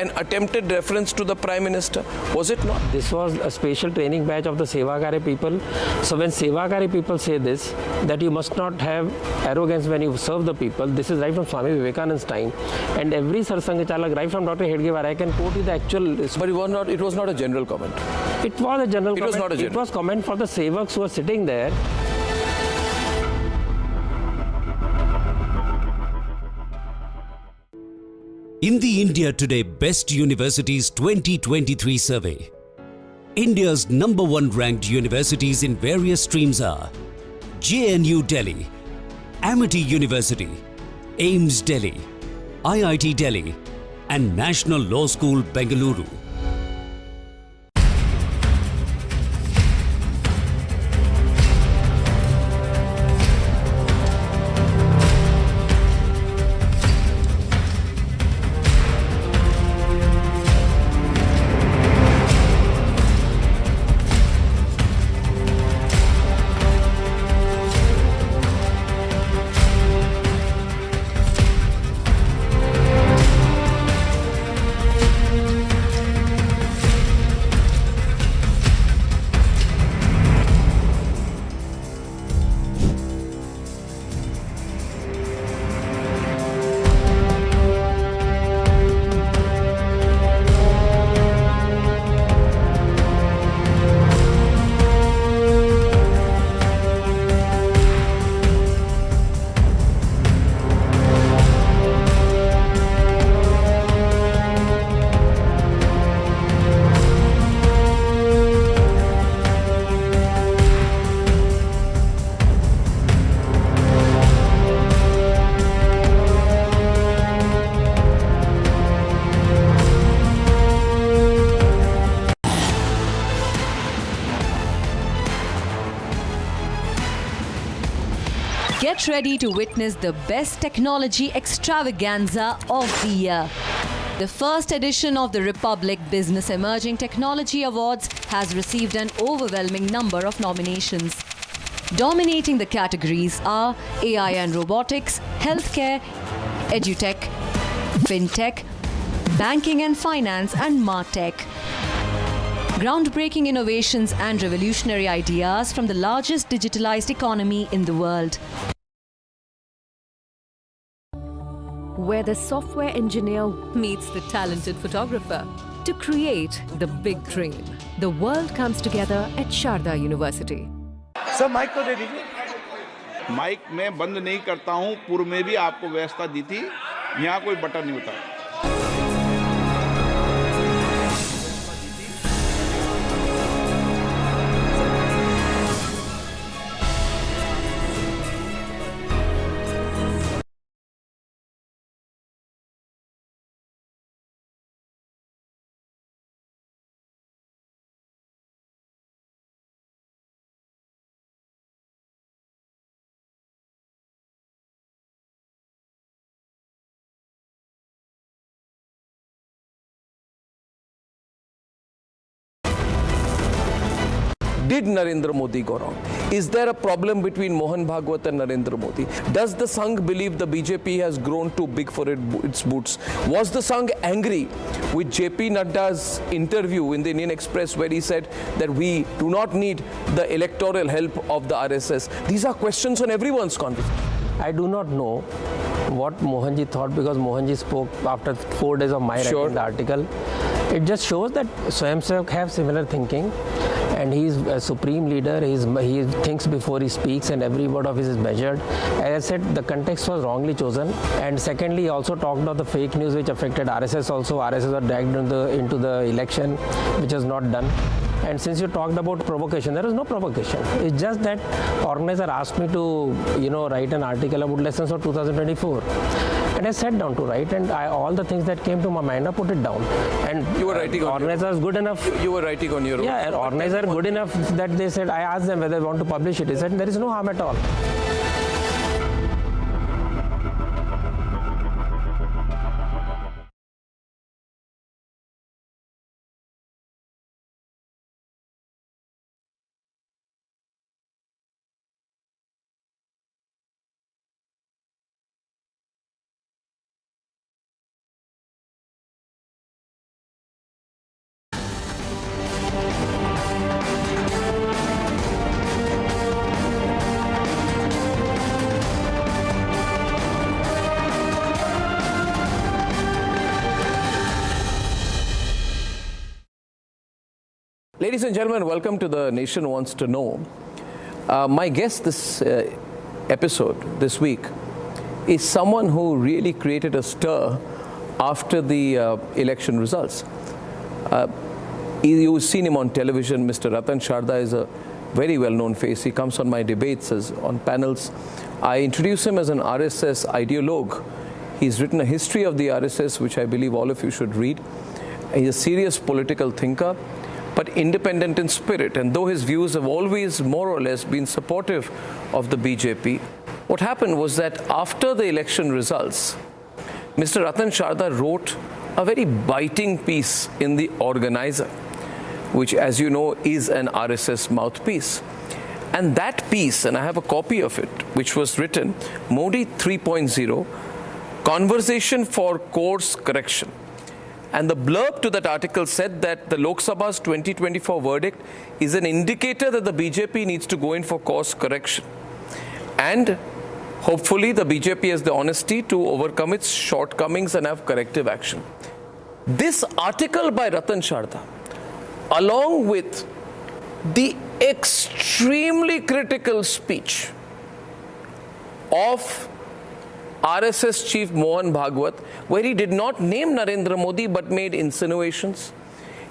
an attempted reference to the Prime Minister. Was it not? This was a special training batch of the Sevakari people. So when Sevakari people say this, that you must not have arrogance when you serve the people, this is right from Swami Vivekananda's time. And every Sarsang Chalak, right from Dr. Hedgewar, I can quote you the actual... But it was not a general comment. It was a general comment. It was not a general. It was comment for the Sevaks who were sitting there. In the India Today Best Universities 2023 survey, India's #1 ranked universities in various streams are JNU Delhi, Amity University, AIIMS Delhi, IIT Delhi, and National Law School Bengaluru. Get ready to witness the best technology extravaganza of the year. The first edition of the Republic Business Emerging Technology Awards has received an overwhelming number of nominations. Dominating the categories are AI and robotics, healthcare, edutech, fintech, banking and finance, and martech. Groundbreaking innovations and revolutionary ideas from the largest digitalized economy in the world. Where the software engineer meets the talented photographer to create the big dream. The world comes together at Sharda University. Sir mic तो दे दीजिए। Mic मैं बंद नहीं करता हूं, पूर्व में भी आपको व्यवस्था दी थी, यहाँ कोई बटन नहीं होता। Did Narendra Modi go wrong? Is there a problem between Mohan Bhagwat and Narendra Modi? Does the Sangh believe the BJP has grown too big for its boots? Was the Sangh angry with JP Nadda's interview in the Indian Express where he said that we do not need the electoral help of the RSS? These are questions on everyone's conversation. I do not know what Mohanji thought because Mohanji spoke after 4 days of my writing the article. It just shows that Swayamsevak have similar thinking. And he is a supreme leader. He thinks before he speaks, and every word of his is measured. As I said, the context was wrongly chosen. And secondly, he also talked about the fake news which affected RSS also. RSS were dragged into the election, which was not done. And since you talked about provocation, there is no provocation. It's just that organizer asked me to, write an article about lessons of 2024. And I sat down to write, and all the things that came to my mind, I put it down. And you were writing on organizer is good enough. You were writing on your own. Yeah, organizer good enough that they said, I asked them whether they want to publish it. They said, there is no harm at all. Ladies and gentlemen, welcome to The Nation Wants to Know. My guest this episode, this week, is someone who really created a stir after the election results. You've seen him on television. Mr. Ratan Sharda is a very well-known face. He comes on my debates on panels. I introduce him as an RSS ideologue. He's written a history of the RSS, which I believe all of you should read. He's a serious political thinker, but independent in spirit. And though his views have always more or less been supportive of the BJP, what happened was that after the election results, Mr. Ratan Sharda wrote a very biting piece in The Organizer, which, as you know, is an RSS mouthpiece. And that piece, and I have a copy of it, which was written, Modi 3.0, Conversation for Course Correction. And the blurb to that article said that the Lok Sabha's 2024 verdict is an indicator that the BJP needs to go in for course correction. And hopefully the BJP has the honesty to overcome its shortcomings and have corrective action. This article by Ratan Sharda, along with the extremely critical speech of RSS chief Mohan Bhagwat, where he did not name Narendra Modi but made insinuations.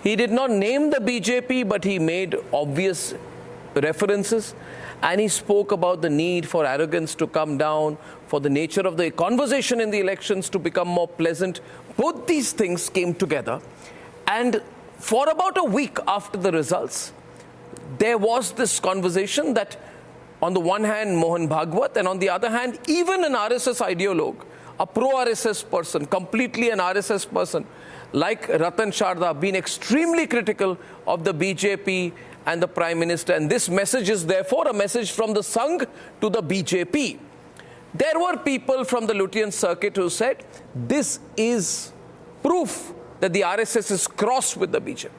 He did not name the BJP but he made obvious references. And he spoke about the need for arrogance to come down, for the nature of the conversation in the elections to become more pleasant. Both these things came together. And for about a week after the results, there was this conversation that on the one hand, Mohan Bhagwat, and on the other hand, even an RSS ideologue, a pro-RSS person, completely an RSS person, like Ratan Sharda, been extremely critical of the BJP and the Prime Minister. And this message is therefore a message from the Sangh to the BJP. There were people from the Lutyens circuit who said, this is proof that the RSS is cross with the BJP.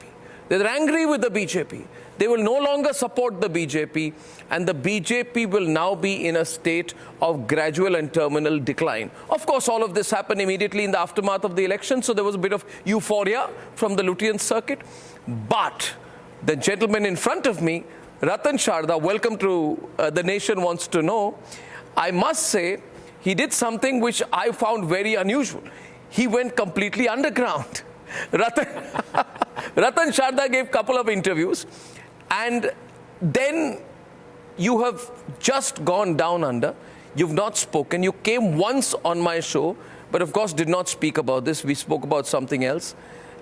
They're angry with the BJP. They will no longer support the BJP, and the BJP will now be in a state of gradual and terminal decline. Of course, all of this happened immediately in the aftermath of the election, so there was a bit of euphoria from the Lutyens circuit. But the gentleman in front of me, Ratan Sharda, welcome to The Nation Wants to Know. I must say, he did something which I found very unusual. He went completely underground. Ratan Sharda gave a couple of interviews, and then you have just gone down under. You've not spoken. You came once on my show, but of course did not speak about this. We spoke about something else.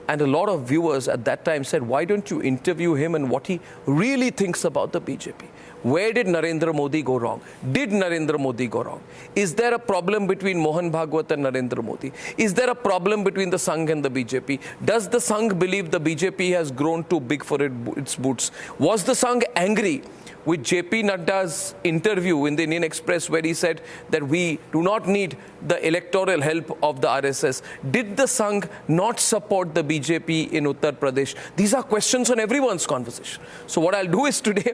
And a lot of viewers at that time said, why don't you interview him and what he really thinks about the BJP? Where did Narendra Modi go wrong? Did Narendra Modi go wrong? Is there a problem between Mohan Bhagwat and Narendra Modi? Is there a problem between the Sangh and the BJP? Does the Sangh believe the BJP has grown too big for its boots? Was the Sangh angry with JP Nadda's interview in the Indian Express where he said that we do not need the electoral help of the RSS? Did the Sangh not support the BJP in Uttar Pradesh? These are questions on everyone's conversation. So what I'll do is today,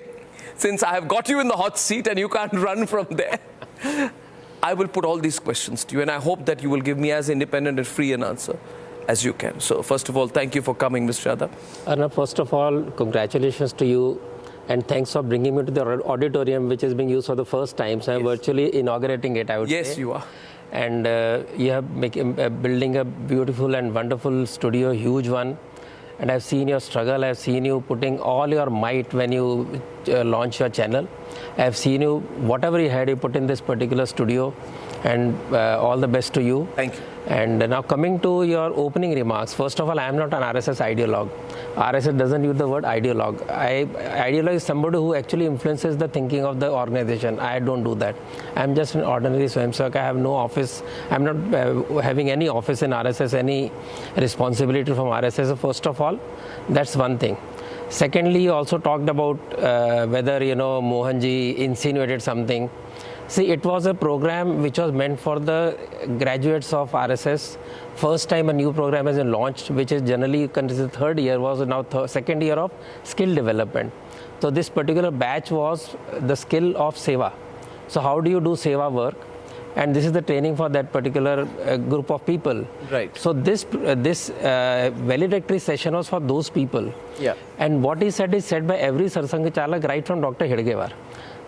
since I have got you in the hot seat and you can't run from there, I will put all these questions to you, and I hope that you will give me as independent and free an answer as you can. So first of all, thank you for coming, Mr. Sharda. Arnab, first of all, congratulations to you. And thanks for bringing me to the auditorium, which is being used for the first time. So I'm virtually inaugurating it, I would say. Yes, you are. And you have building a beautiful and wonderful studio, huge one. And I've seen your struggle. I've seen you putting all your might when you launch your channel. I've seen you, whatever you had, you put in this particular studio. And all the best to you. Thank you. And now coming to your opening remarks, first of all, I am not an RSS ideologue. RSS doesn't use the word ideologue. Ideologue is somebody who actually influences the thinking of the organization. I don't do that. I am just an ordinary Swayamsevak. I have no office. I am not having any office in RSS, any responsibility from RSS. So first of all, that's one thing. Secondly, you also talked about whether, Mohanji insinuated something. See, it was a program which was meant for the graduates of RSS. First time a new program has been launched, which is generally considered third year, was now second year of skill development. So this particular batch was the skill of Seva. So how do you do Seva work? And this is the training for that particular group of people. Right. So this valedictory session was for those people. Yeah. And what he said is said by every Sarsang Chalak right from Dr. Hedgewar.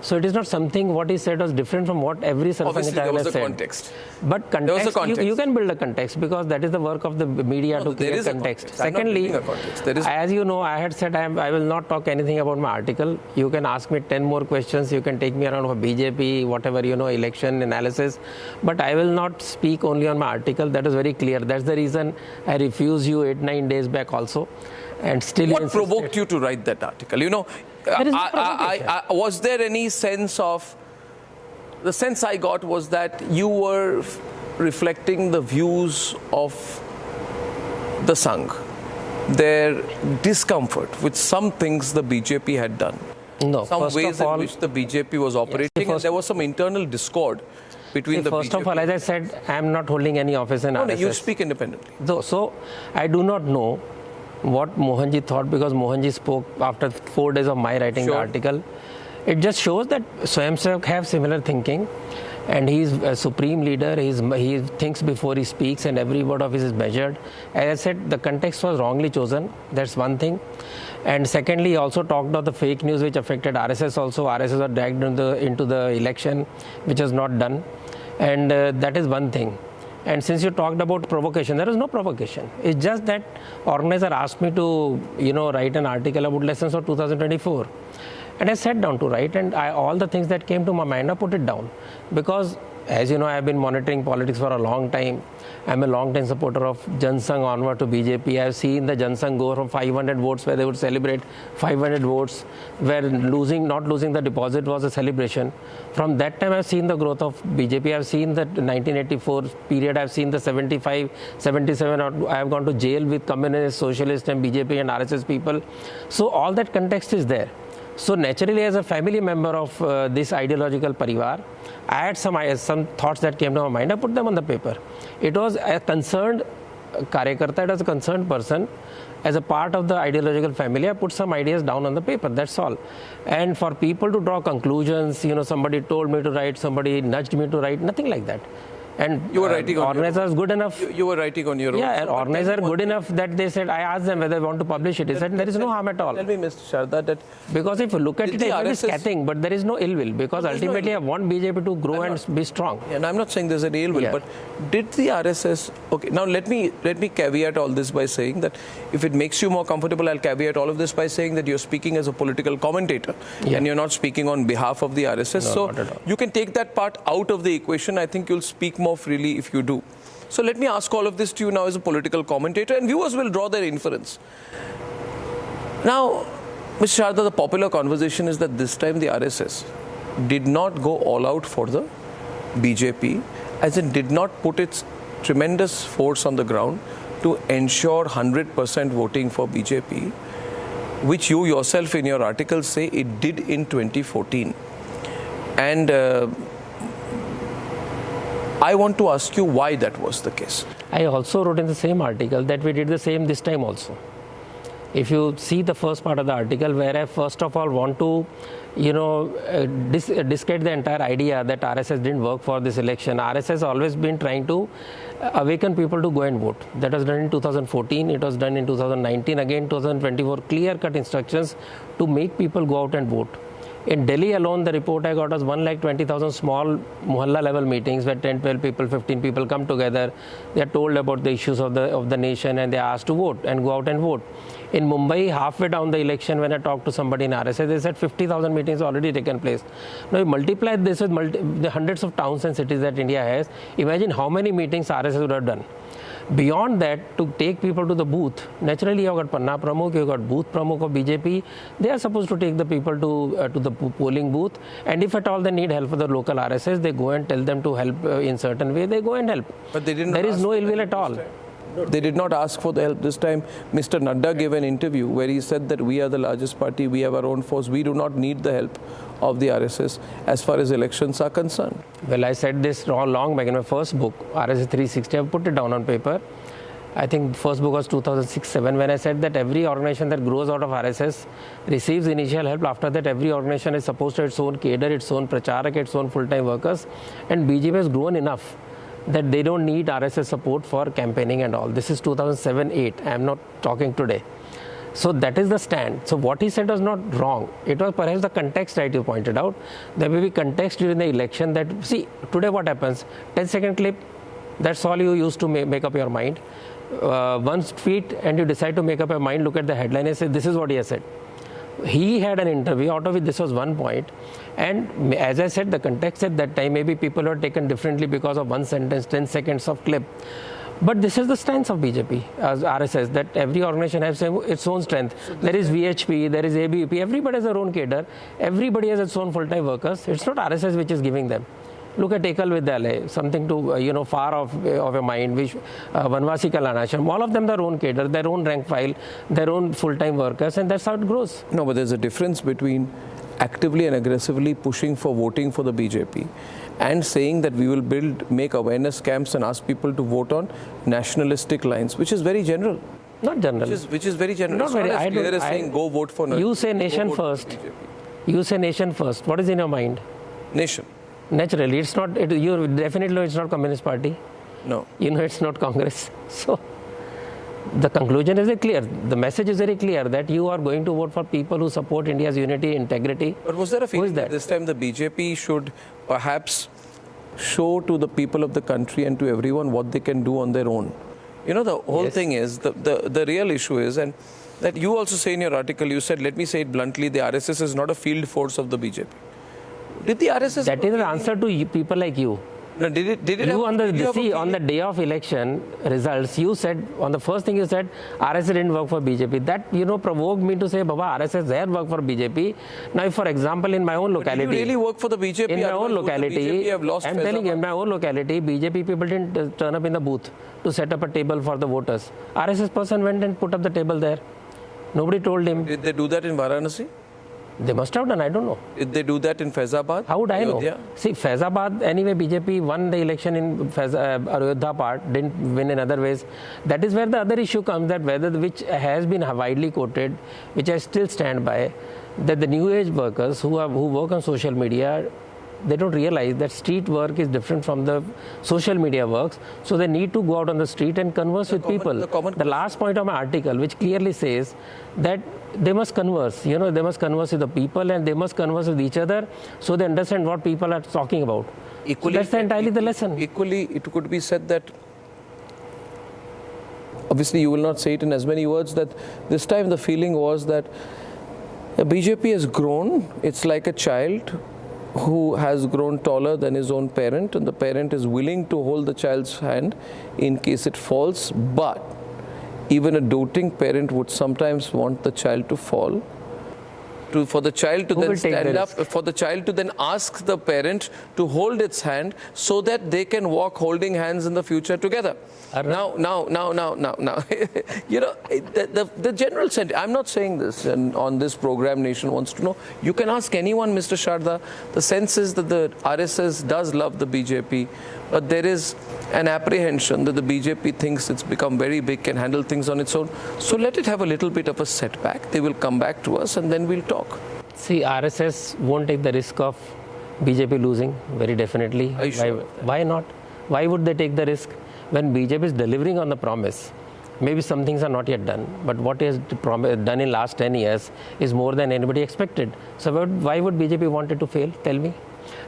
So it is not something what he said was different from what every Sarsang Chalak has said. Context. But context, you can build a context because that is the work of the media to create context. Secondly, as you know, I had said I will not talk anything about my article. You can ask me 10 more questions. You can take me around for BJP, whatever, election analysis. But I will not speak only on my article. That is very clear. That's the reason I refused you 8-9 days back also. And still what provoked you to write that article? Was there any sense of... The sense I got was that you were reflecting the views of the Sangh, their discomfort with some things the BJP had done. No, some ways in which the BJP was operating, and there was some internal discord between the BJP. First of all, as I said, I am not holding any office in RSS. No, you speak independently. So I do not know what Mohanji thought because Mohanji spoke after 4 days of my writing the article. It just shows that Swayamsevak have similar thinking, and he is a supreme leader. He thinks before he speaks, and every word of his is measured. As I said, the context was wrongly chosen. That's one thing. And secondly, he also talked about the fake news which affected RSS also. RSS was dragged into the election, which was not done. And that is one thing. And since you talked about provocation, there is no provocation. It's just that organizer asked me to, write an article about lessons of 2024. And I sat down to write, and all the things that came to my mind, I put it down. Because, as you know, I have been monitoring politics for a long time. I'm a long-time supporter of Jan Sangh onward to BJP. I have seen the Jan Sangh go from 500 votes, where they would celebrate 500 votes, where not losing the deposit was a celebration. From that time, I've seen the growth of BJP. I've seen the 1984 period. I've seen the 75, 77. I have gone to jail with communist, socialist, and BJP and RSS people. So all that context is there. So naturally, as a family member of this ideological parivar, I had some thoughts that came to my mind. I put them on the paper. It was a concerned karyakarta, it was a concerned person. As a part of the ideological family, I put some ideas down on the paper. That's all. And for people to draw conclusions, somebody told me to write, somebody nudged me to write, nothing like that. And you were writing on organizer is good enough. You were writing on your own. Yeah, organizer good enough that they said, I asked them whether they want to publish it. They said there is no harm at all. Tell me, Mr. Sharda, that... Because if you look at it, it is scathing, but there is no ill will. Because ultimately I want BJP to grow and be strong. And I'm not saying there's an ill will, but did the RSS... Okay, now let me caveat all this by saying that if it makes you more comfortable, I'll caveat all of this by saying that you're speaking as a political commentator and you're not speaking on behalf of the RSS. No, so not at all. You can take that part out of the equation. I think you'll speak more freely if you do. So let me ask all of this to you now as a political commentator, and viewers will draw their inference. Now, Mr. Sharda, the popular conversation is that this time the RSS did not go all out for the BJP, as it did not put its tremendous force on the ground to ensure 100% voting for BJP, which you yourself in your article say it did in 2014. And I want to ask you why that was the case. I also wrote in the same article that we did the same this time also. If you see the first part of the article, where I first of all want to, discredit the entire idea that RSS didn't work for this election. RSS has always been trying to awaken people to go and vote. That was done in 2014. It was done in 2019. Again, 2024, clear-cut instructions to make people go out and vote. In Delhi alone, the report I got was 120,000 small mohalla level meetings where 10, 12 people, 15 people come together. They are told about the issues of the nation and they are asked to vote and go out and vote. In Mumbai, halfway down the election, when I talked to somebody in RSS, they said 50,000 meetings already taken place. Now, you multiply this with the hundreds of towns and cities that India has. Imagine how many meetings RSS would have done. Beyond that, to take people to the booth, naturally you've got Panna Pramukh, you've got Booth Pramukh of BJP. They are supposed to take the people to the polling booth. And if at all they need help for the local RSS, they go and tell them to help in certain way, they go and help. But they didn't. There is no ill will at all. They did not ask for the help this time. Mr. Nadda gave an interview where he said that we are the largest party, we have our own force, we do not need the help of the RSS as far as elections are concerned. Well, I said this all long back in my first book, RSS 360. I put it down on paper. I think the first book was 2006-07 when I said that every organization that grows out of RSS receives initial help. After that, every organization is supposed to have its own cadre, its own pracharak, its own full-time workers. And BJP has grown enough that they don't need RSS support for campaigning and all. This is 2007-08. I am not talking today. So that is the stand. So what he said was not wrong. It was perhaps the context that you pointed out. There may be context during the election that, see, today what happens? 10-second clip, that's all you use to make up your mind. One tweet and you decide to make up your mind, look at the headline and say, this is what he has said. He had an interview, out of which this was one point. And as I said, the context at that time, maybe people were taken differently because of one sentence, 10 seconds of clip. But this is the stance of BJP, as RSS, that every organization has its own strength. There is VHP, there is ABP, everybody has their own cadre, everybody has its own full-time workers. It's not RSS which is giving them. Look at Ekal Vidyalaya, something to, far off of your mind, which Vanvasi Kalanasham, all of them their own cadre, their own rank file, their own full-time workers, and that's how it grows. No, but there's a difference between actively and aggressively pushing for voting for the BJP and saying that we will make awareness camps and ask people to vote on nationalistic lines, which is very general. Not general. Which is very general. Not it's very, not as clear as saying go vote for Narendra. You say nation first. You say nation first. What is in your mind? Nation. Naturally, it's not. You definitely know it's not Communist Party. No. You know it's not Congress. So the conclusion is very clear. The message is very clear that you are going to vote for people who support India's unity, integrity. But was there a feeling that this time the BJP should perhaps show to the people of the country and to everyone what they can do on their own? You know, the whole thing is, the real issue is, and that you also say in your article, you said, let me say it bluntly, the RSS is not a field force of the BJP. Did the RSS... That is the answer to people like you. No, did it you on the day of election results, you said, on the first thing you said, RSS didn't work for BJP. That, provoked me to say, Baba, RSS there work for BJP. Now, if, for example, in my own locality... Did you really work for the BJP? In my own locality, I'm telling you, in my own locality, BJP people didn't turn up in the booth to set up a table for the voters. RSS person went and put up the table there. Nobody told him. Did they do that in Varanasi? They must have done, I don't know. Did they do that in Faizabad? How would I know? Ayodhya? See, Faizabad, anyway, BJP won the election in Ayodhya part, didn't win in other ways. That is where the other issue comes, that which has been widely quoted, which I still stand by, that the new age workers who work on social media, they don't realize that street work is different from the social media works. So they need to go out on the street and converse with people. The last point of my article, which clearly says that they must converse, they must converse with the people and they must converse with each other so they understand what people are talking about. Equally, so that's entirely the lesson. Equally, it could be said that, obviously you will not say it in as many words, that this time the feeling was that the BJP has grown. It's like a child who has grown taller than his own parent, and the parent is willing to hold the child's hand in case it falls, but even a doting parent would sometimes want the child to fall, for the child to then stand up, for the child to then ask the parent to hold its hand so that they can walk holding hands in the future together. Now, the general sentiment, I'm not saying this, and on this program Nation wants to know, you can ask anyone, Mr. Sharda, the sense is that the RSS does love the BJP, but there is an apprehension that the BJP thinks it's become very big, can handle things on its own. So let it have a little bit of a setback. They will come back to us and then we'll talk. See, RSS won't take the risk of BJP losing, very definitely. Are you sure? Why not? Why would they take the risk? When BJP is delivering on the promise, Maybe some things are not yet done, but what is done in last 10 years is more than anybody expected. So why would BJP want it to fail? Tell me.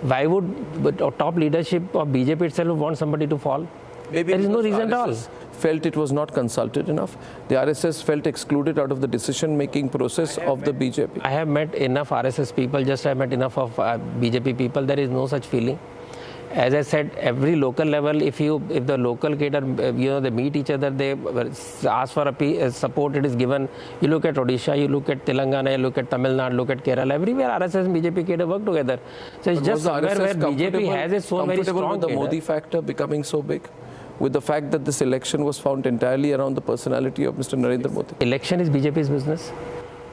Why would top leadership of BJP itself want somebody to fall? Maybe there is no reason at all. Felt it was not consulted enough. The RSS felt excluded out of the decision-making process of the BJP. I have met enough RSS people, just I have met enough of BJP people. There is no such feeling. As I said, every local level, if the local cadre, they meet each other, they ask for a support, it is given. You look at Odisha, you look at Telangana, you look at Tamil Nadu, look at Kerala, everywhere RSS and BJP cadre work together. So it's just somewhere where BJP has its own very strong with the cadre. Modi factor becoming so big? With the fact that this election was found entirely around the personality of Mr. Narendra Modi? Election is BJP's business.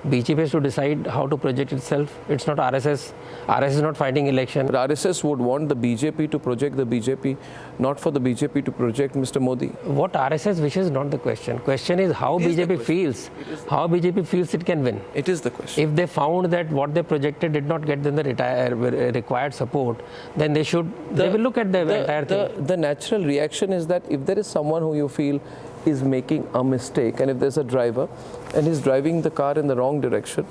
BJP has to decide how to project itself. It's not RSS. RSS is not fighting election. But RSS would want the BJP to project the BJP, not for the BJP to project Mr. Modi. What RSS wishes is not the question. Question is how BJP feels. How BJP feels it can win. It is the question. If they found that what they projected did not get them the required support, then they will look at the entire thing. The natural reaction is that if there is someone who you feel is making a mistake, and if there's a driver and he's driving the car in the wrong direction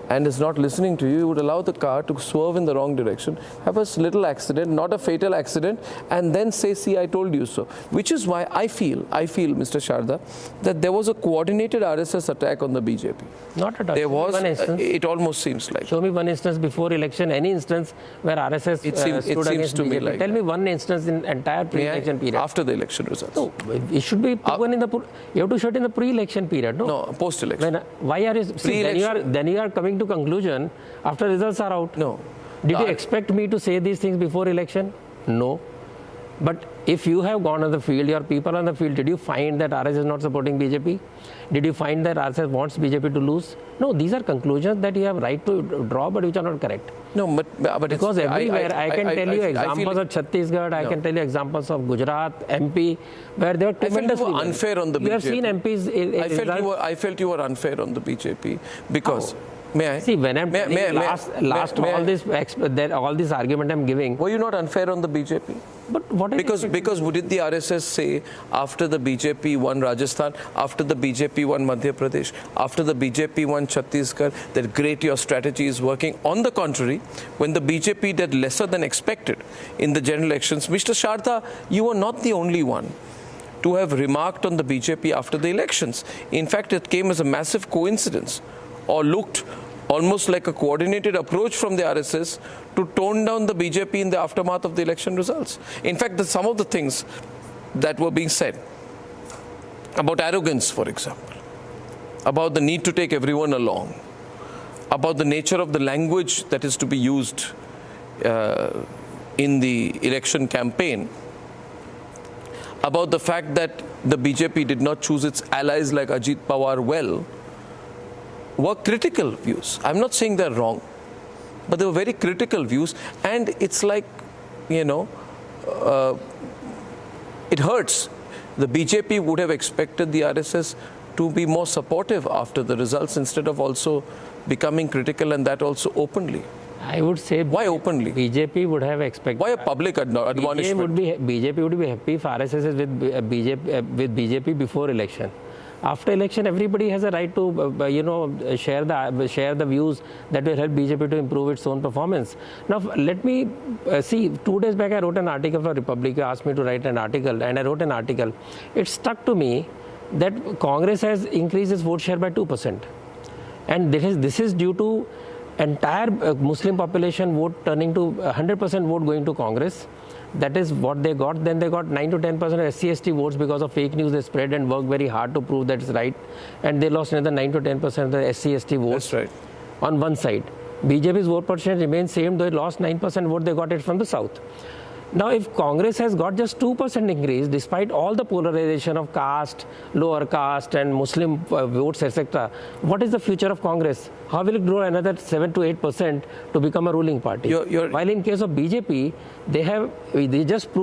and is not listening to you, you would allow the car to swerve in the wrong direction, have a little accident, not a fatal accident, and then say, see, I told you so. Which is why I feel, Mr. Sharda, that there was a coordinated RSS attack on the BJP. Not at all. There was, it almost seems like. Show me one instance before election, any instance where RSS stood against to BJP. me like Tell me one instance in entire pre-election period. After the election results. No, it should be proven in the, you have to show it in the pre-election period, no? No, post-election. Why are you, see, then you are coming to conclusion after results are out. No. Did you expect me to say these things before election? No. But if you have gone on the field, your people on the field, did you find that RSS is not supporting BJP? Did you find that RSS wants BJP to lose? No, these are conclusions that you have right to draw, but which are not correct. No, but because everywhere I can tell you examples of Chhattisgarh, I can tell you examples of Gujarat, MP, where they were tremendously unfair on the BJP. You have seen MPs. I felt you were unfair on the BJP because. May I? See, when I'm all this argument I'm giving. Were you not unfair on the BJP? But what because did the RSS say after the BJP won Rajasthan, after the BJP won Madhya Pradesh, after the BJP won Chhattisgarh, that great, your strategy is working? On the contrary, when the BJP did lesser than expected in the general elections, Mr. Sharda, you were not the only one to have remarked on the BJP after the elections. In fact, it came as a massive coincidence, or looked almost like a coordinated approach from the RSS to tone down the BJP in the aftermath of the election results. In fact, some of the things that were being said about arrogance, for example, about the need to take everyone along, about the nature of the language that is to be used in the election campaign, about the fact that the BJP did not choose its allies like Ajit Pawar well, were critical views. I'm not saying they're wrong, but they were very critical views, and it's like, it hurts. The BJP would have expected the RSS to be more supportive after the results instead of also becoming critical, and that also openly. I would say, why openly? BJP would have expected. Why a public admonishment? BJP would be happy if RSS is with BJP before election. After election, everybody has a right to, share the views that will help BJP to improve its own performance. Now, let me see. 2 days back, I wrote an article for Republic. You asked me to write an article, and I wrote an article. It stuck to me that Congress has increased its vote share by 2%, and this is due to entire Muslim population vote turning to 100% vote going to Congress. That is what they got. Then they got 9 to 10% of SC/ST votes because of fake news they spread and worked very hard to prove that it's right. And they lost another 9 to 10% of the SC/ST votes. That's right. On one side. BJP's vote percentage remains same, though it lost 9% vote, they got it from the south. Now, if Congress has got just 2% increase, despite all the polarization of caste, lower caste and Muslim votes, etc., what is the future of Congress? How will it grow another 7 to 8% to become a ruling party? While in case of BJP, they just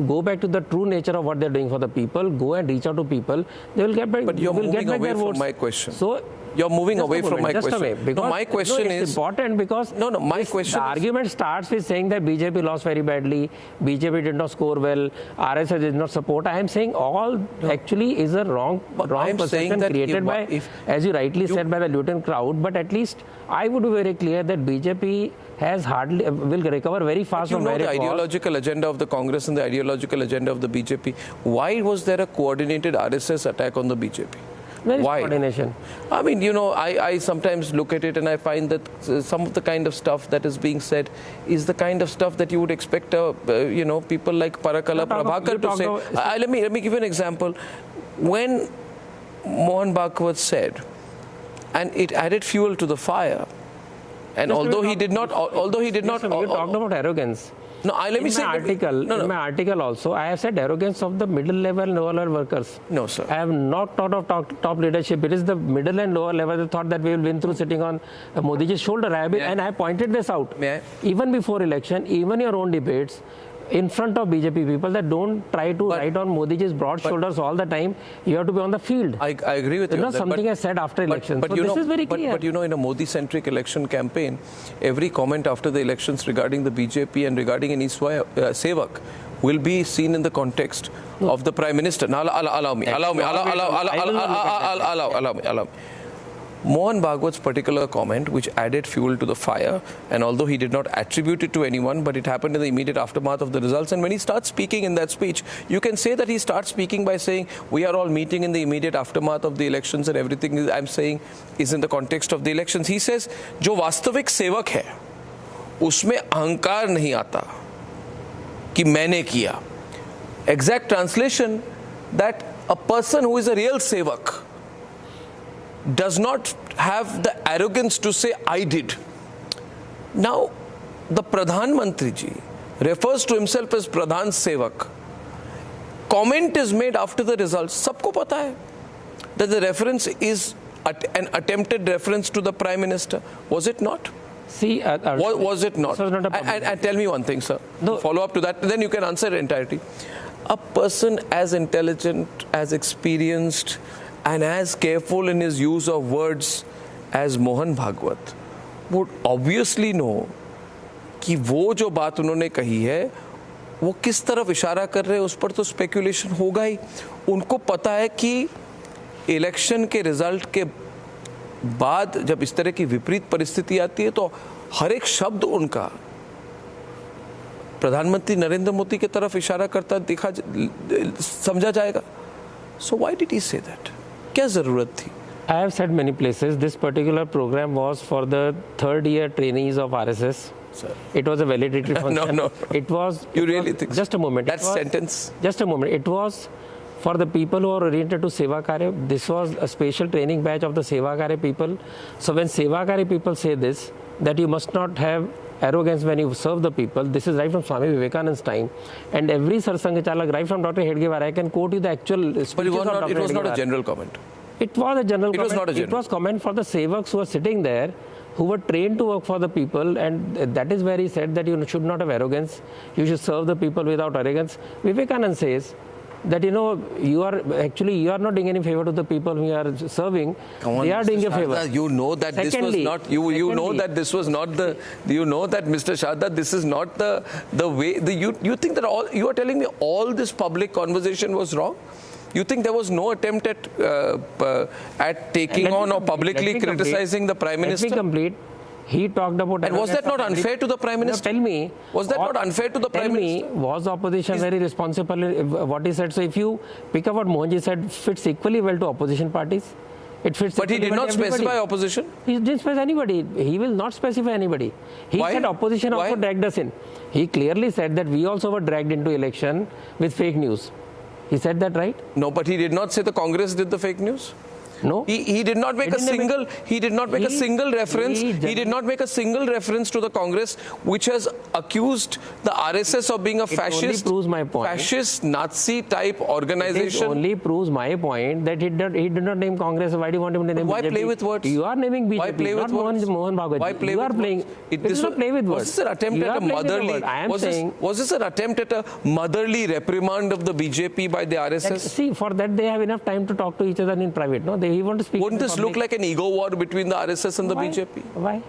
go back to the true nature of what they're doing for the people, go and reach out to people, they will get back, but you're will moving get back away their from votes. my question. So, You're moving away from my question. Because my question it's important because my question. The argument starts with saying that BJP lost very badly, BJP did not score well, RSS did not support. I am saying all actually is a wrong perception created by, as you rightly said, by the Luton crowd. But at least I would be very clear that BJP has will recover very fast from where it was. The ideological agenda of the Congress and the ideological agenda of the BJP. Why was there a coordinated RSS attack on the BJP? Why? Coordination. I mean, I sometimes look at it and I find that some of the kind of stuff that is being said is the kind of stuff that you would expect, people like Parakala Prabhakar to say. Let me give you an example. When Mohan Bhagwat said, and it added fuel to the fire, and although he did not, you talked about arrogance. No, let me say. In my article also, I have said arrogance of the middle level and lower level workers. No, sir. I have not thought of top leadership. It is the middle and lower level that thought that we will win through sitting on Modi's shoulder. And I pointed this out. Even before election, even your own debates, in front of BJP people, that don't try to ride on Modi's broad shoulders all the time. You have to be on the field. I agree with you. Not something I said after election. But this is very clear. But in a Modi-centric election campaign, every comment after the elections regarding the BJP and regarding any Sevak will be seen in the context of the Prime Minister. Now, allow me. Mohan Bhagwat's particular comment, which added fuel to the fire, and although he did not attribute it to anyone, but it happened in the immediate aftermath of the results. And when he starts speaking in that speech, you can say that he starts speaking by saying, we are all meeting in the immediate aftermath of the elections and everything I'm saying is in the context of the elections. He says, जो वास्तविक सेवक है, उसमें अहंकार नहीं आता कि मैंने किया. Exact translation, that a person who is a real sevak does not have the arrogance to say, I did. Now, the Pradhan Mantri ji refers to himself as Pradhan Sevak. Comment is made after the results. Sabko pata hai that the reference is an attempted reference to the Prime Minister. Was it not? See, was it not? And tell me one thing, sir. No. Follow up to that, then you can answer it entirely. A person as intelligent, as experienced, and as careful in his use of words as Mohan Bhagwat would obviously know कि वो जो बात उन्होंने कही है वो किस तरफ इशारा कर रहे हैं उस पर तो स्पेकुलेशन होगा ही. उनको पता है कि इलेक्शन के रिजल्ट के बाद जब इस तरह की विपरीत परिस्थिति आती है तो हर एक शब्द उनका प्रधानमंत्री नरेंद्र मोदी की तरफ इशारा करता समझा जाएगा. So why did he say that? क्या जरूरत थी? I have said many places this particular program was for the third year trainees of RSS. Sir. It was a validatory function. No. It was. You really think? Just a moment. That sentence. Just a moment. It was for the people who are oriented to Seva Karya. This was a special training batch of the Seva Karya people. So when Seva Karya people say this, that you must not have arrogance when you serve the people. This is right from Swami Vivekananda's time. And every Sarsang Chalak, right from Dr. Hedgewar, I can quote you the actual speeches but it was not a general comment. It was a general comment. Was not a general. It was comment for the Sevaks who were sitting there, who were trained to work for the people, and that is where he said that you should not have arrogance. You should serve the people without arrogance. Vivekananda says that you are not doing any favor to the people who you are serving. On, they are Mr. doing a Sharda, favor. You know that this was not. You know that this was not the. You know that, Mr. Sharda, this is not the way. You think that all you are telling me all this public conversation was wrong? You think there was no attempt at taking on or publicly criticizing the Prime Minister? Let me complete. He talked about... And was that not unfair to the Prime Minister? Tell me. Was that not unfair to the Prime Minister? Tell me, was the opposition very responsible what he said? So if you pick up what Mohanji said, fits equally well to opposition parties. It fits. But he did not specify opposition? He didn't specify anybody. He will not specify anybody. He said opposition also dragged us in. He clearly said that we also were dragged into election with fake news. He said that, right? No, but he did not say the Congress did the fake news. No, he did not make a single. He did not make a single reference. He did not make a single reference to the Congress, which has accused the RSS of being a fascist. It only proves my point. Fascist Nazi type organization. It only proves my point that he did not name Congress. Why do you want him to name BJP? Why play with words? You are naming BJP. Why play with words? Mohan Bhagwat. Why play you with are playing. Words? It is not play with words. Was this an attempt at a motherly? I am saying. Was this an attempt at a motherly reprimand of the BJP by the RSS? See, for that they have enough time to talk to each other in private. No, they he wants to speak. Wouldn't this look like an ego war between the RSS and the BJP? Why?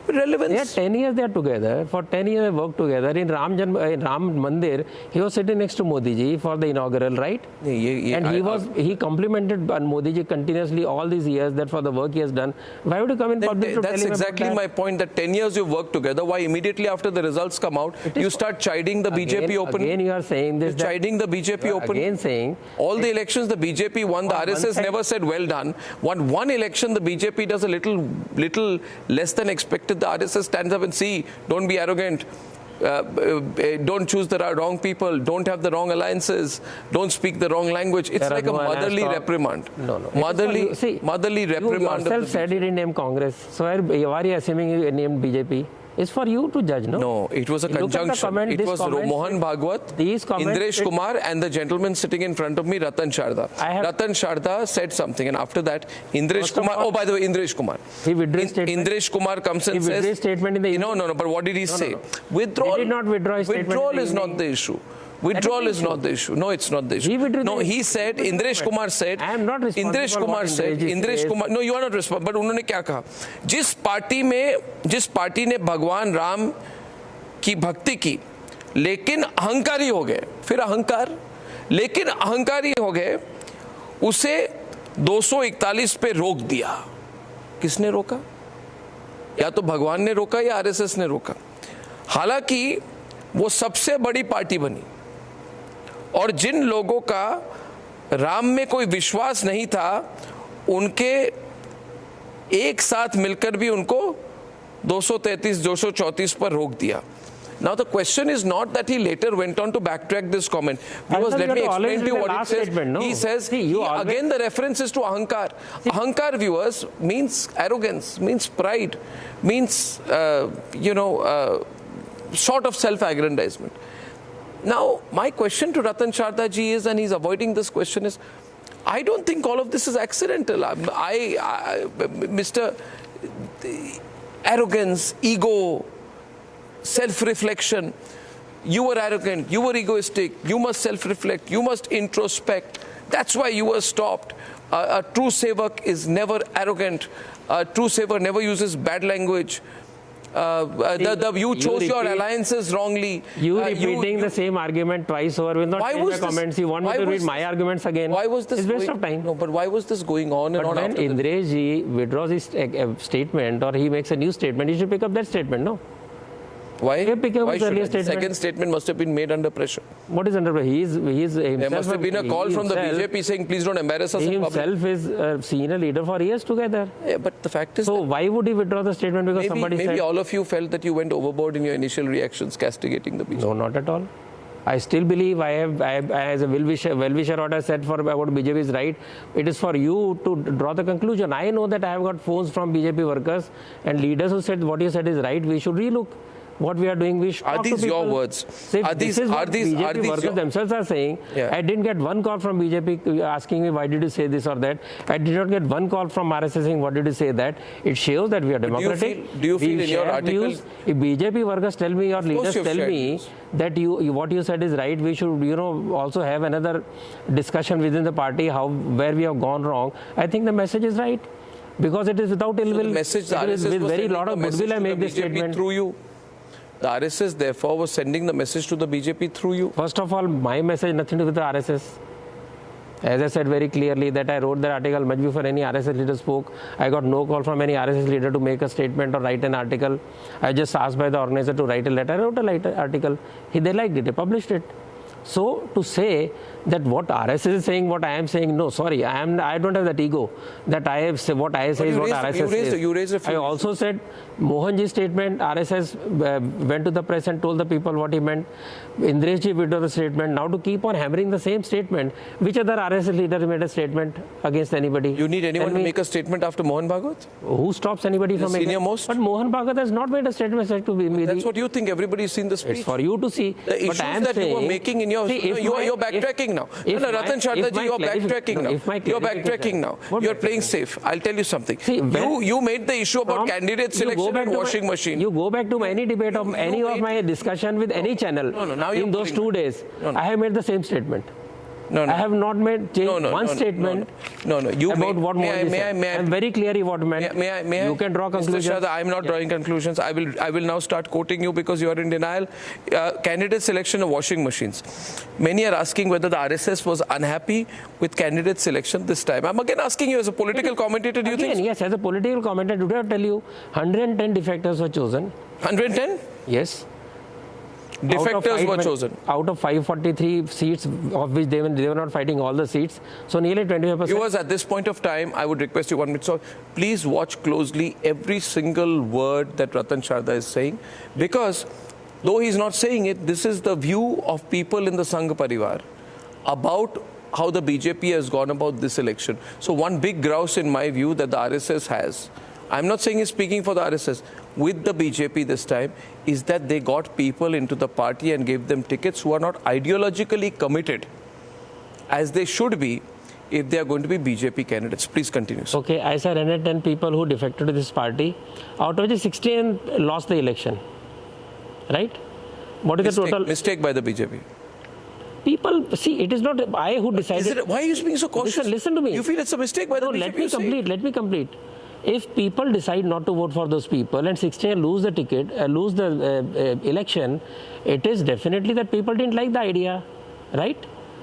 Relevance. They are 10 years they are together. For 10 years they worked together. In Ram Mandir, he was sitting next to Modi ji for the inaugural, right? And he complimented Modi ji continuously all these years that for the work he has done. Why would you come in public to tell him about that? That's exactly my point, that 10 years you've worked together. Why immediately after the results come out, you start chiding the BJP openly? Again you are saying this. You're chiding the BJP openly? Again saying. All the elections the BJP won, the RSS never said well done. One election the BJP does a little less than expected. The RSS stands up and see, don't be arrogant, don't choose the wrong people, don't have the wrong alliances, don't speak the wrong language. It's like a motherly reprimand. Motherly reprimand. You yourself said you didn't name Congress. So why are you assuming you named BJP? It's for you to judge, no? No, it was a conjunction. It was Mohan Bhagwat, Indresh Kumar and the gentleman sitting in front of me, Ratan Sharda. Ratan Sharda said something, and after that, Indresh Kumar, oh, by the way, Indresh Kumar. He withdrew statement. Indresh Kumar comes and says... He withdrew statement in the... No, but what did he say? Withdrawal, he did not withdraw his statement. Withdrawal is not the issue. Withdrawal is not the issue. No, it's not the issue. He said, Indresh Kumar said, I am not responsible. Indresh Kumar, no, you are not responsible. But उन्होंने क्या कहा? जिस party ने भगवान राम की भक्ति की, लेकिन अहंकारी हो गए, फिर अहंकार, लेकिन अहंकारी हो गए, उसे 241 पे रोक दिया. किसने रोका? या तो भगवान ने रोका या आरएसएस ने रोका. हालांकि वो सबसे बड़ी पार्टी बनी और जिन लोगों का राम में कोई विश्वास नहीं था, उनके एक साथ मिलकर भी उनको 233, 234 पर रोक दिया. Now the question is not that he later went on to backtrack this comment, because let me explain to you what it says. He says, again the reference is to ahankar. Ahankar, viewers, means arrogance, means pride, means, sort of self-aggrandizement. Now, my question to Ratan Sharda ji is, and he's avoiding this question, is I don't think all of this is accidental. Mr. Arrogance, ego, self-reflection. You were arrogant, you were egoistic, you must self-reflect, you must introspect. That's why you were stopped. A true sevak is never arrogant. A true sevak never uses bad language. You chose your alliances wrongly. You repeating the same argument twice over will not change the comments. You want me to read my arguments again? Why was this? It's waste of time. No, but why was this going on and on? When Indresh ji withdraws his statement or he makes a new statement, he should pick up that statement, no? Why? Second statement must have been made under pressure. What is under pressure? There must have been a call from the BJP saying, please don't embarrass us in public. He himself is a senior leader for years together. Yeah, but the fact is... So why would he withdraw the statement? Because somebody said... Maybe all of you felt that you went overboard in your initial reactions castigating the BJP. No, not at all. I still believe I as a well-wisher, what I said about BJP is right. It is for you to draw the conclusion. I know that I have got phones from BJP workers and leaders who said what you said is right. We should relook what we are doing. We should Are these your words? This is what BJP workers themselves are saying. Yeah. I didn't get one call from BJP asking me why did you say this or that. I did not get one call from RSS saying what did you say that. It shows that we are democratic. Do you feel in your article? Views. If BJP workers tell me or leaders tell me that what you said is right, we should also have another discussion within the party where we have gone wrong. I think the message is right, because it is without ill will. The message the RSS with very lot of goodwill I make this statement through you. The RSS therefore was sending the message to the BJP through you. First of all, my message nothing to do with the RSS. As I said very clearly that I wrote that article much before any RSS leader spoke. I got no call from any RSS leader to make a statement or write an article. I just asked by the organizer to write a letter. I wrote a article. They liked it. They published it. So to say that what RSS is saying, what I am saying, no, sorry, I don't have that ego that I have what I say is what RSS says. You raised a few I also said Mohanji's statement, RSS went to the press and told the people what he meant. Indresh ji withdrew the statement. Now to keep on hammering the same statement, which other RSS leader made a statement against anybody? You need anyone to make a statement after Mohan Bhagwat? Who stops anybody from making? Senior most? But Mohan Bhagwat has not made a statement to be. That's what you think. Everybody's seen the speech. It's for you to see. The issues that you were making in your... You're backtracking now. Ratan Sharda ji, you're backtracking now. You're backtracking now. You're playing safe. I'll tell you something. You made the issue about candidate selection and washing machine. You go back to any debate of any of my discussion with any channel in those 2 days. I have made the same statement. No. I have not made one statement You about what Mohan said. I'm very clearly what meant. May I? You can draw conclusions. Mr. Shah, I'm not drawing conclusions. I will now start quoting you because you are in denial. Candidate selection of washing machines. Many are asking whether the RSS was unhappy with candidate selection this time. I'm again asking you as a political commentator, do you think? Yes, as a political commentator, today I tell you 110 defectors were chosen. 110? Yes. Defectors were chosen. Out of 543 seats, of which they were not fighting all the seats. So nearly 25%. Viewers, at this point of time, I would request you 1 minute. So please watch closely every single word that Ratan Sharda is saying. Because though he's not saying it, this is the view of people in the Sangh Parivar about how the BJP has gone about this election. So one big grouse in my view that the RSS has, I'm not saying he's speaking for the RSS, with the BJP this time, is that they got people into the party and gave them tickets who are not ideologically committed as they should be if they are going to be BJP candidates. Please continue. Sir. Okay, I said 110 people who defected to this party, out of which 16 lost the election. Right? What is the total? Mistake by the BJP. People, see, it is not I who decided. Why are you being so cautious? Listen to me. You feel it's a mistake by the BJP? Let me complete. If people decide not to vote for those people and 16 lose the ticket, lose the election, it is definitely that people didn't like the idea, right?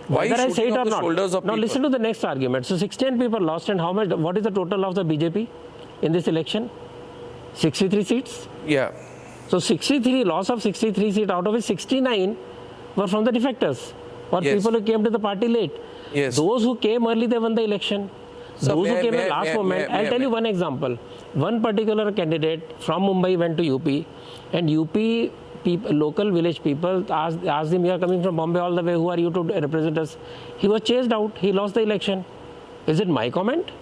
Why Whether I say it or not. Now listen to the next argument. So 16 people lost, and how much? What is the total of the BJP in this election? 63 seats. Yeah. So 63 loss of 63 seats, out of which 69 were from the defectors, or people who came to the party late. Yes. Those who came early, they won the election. Those who came at last moment, I'll tell you one example. One particular candidate from Mumbai went to UP, and UP people, local village people asked him, "You are coming from Bombay all the way, who are you to represent us?" He was chased out, he lost the election. Is it my comment?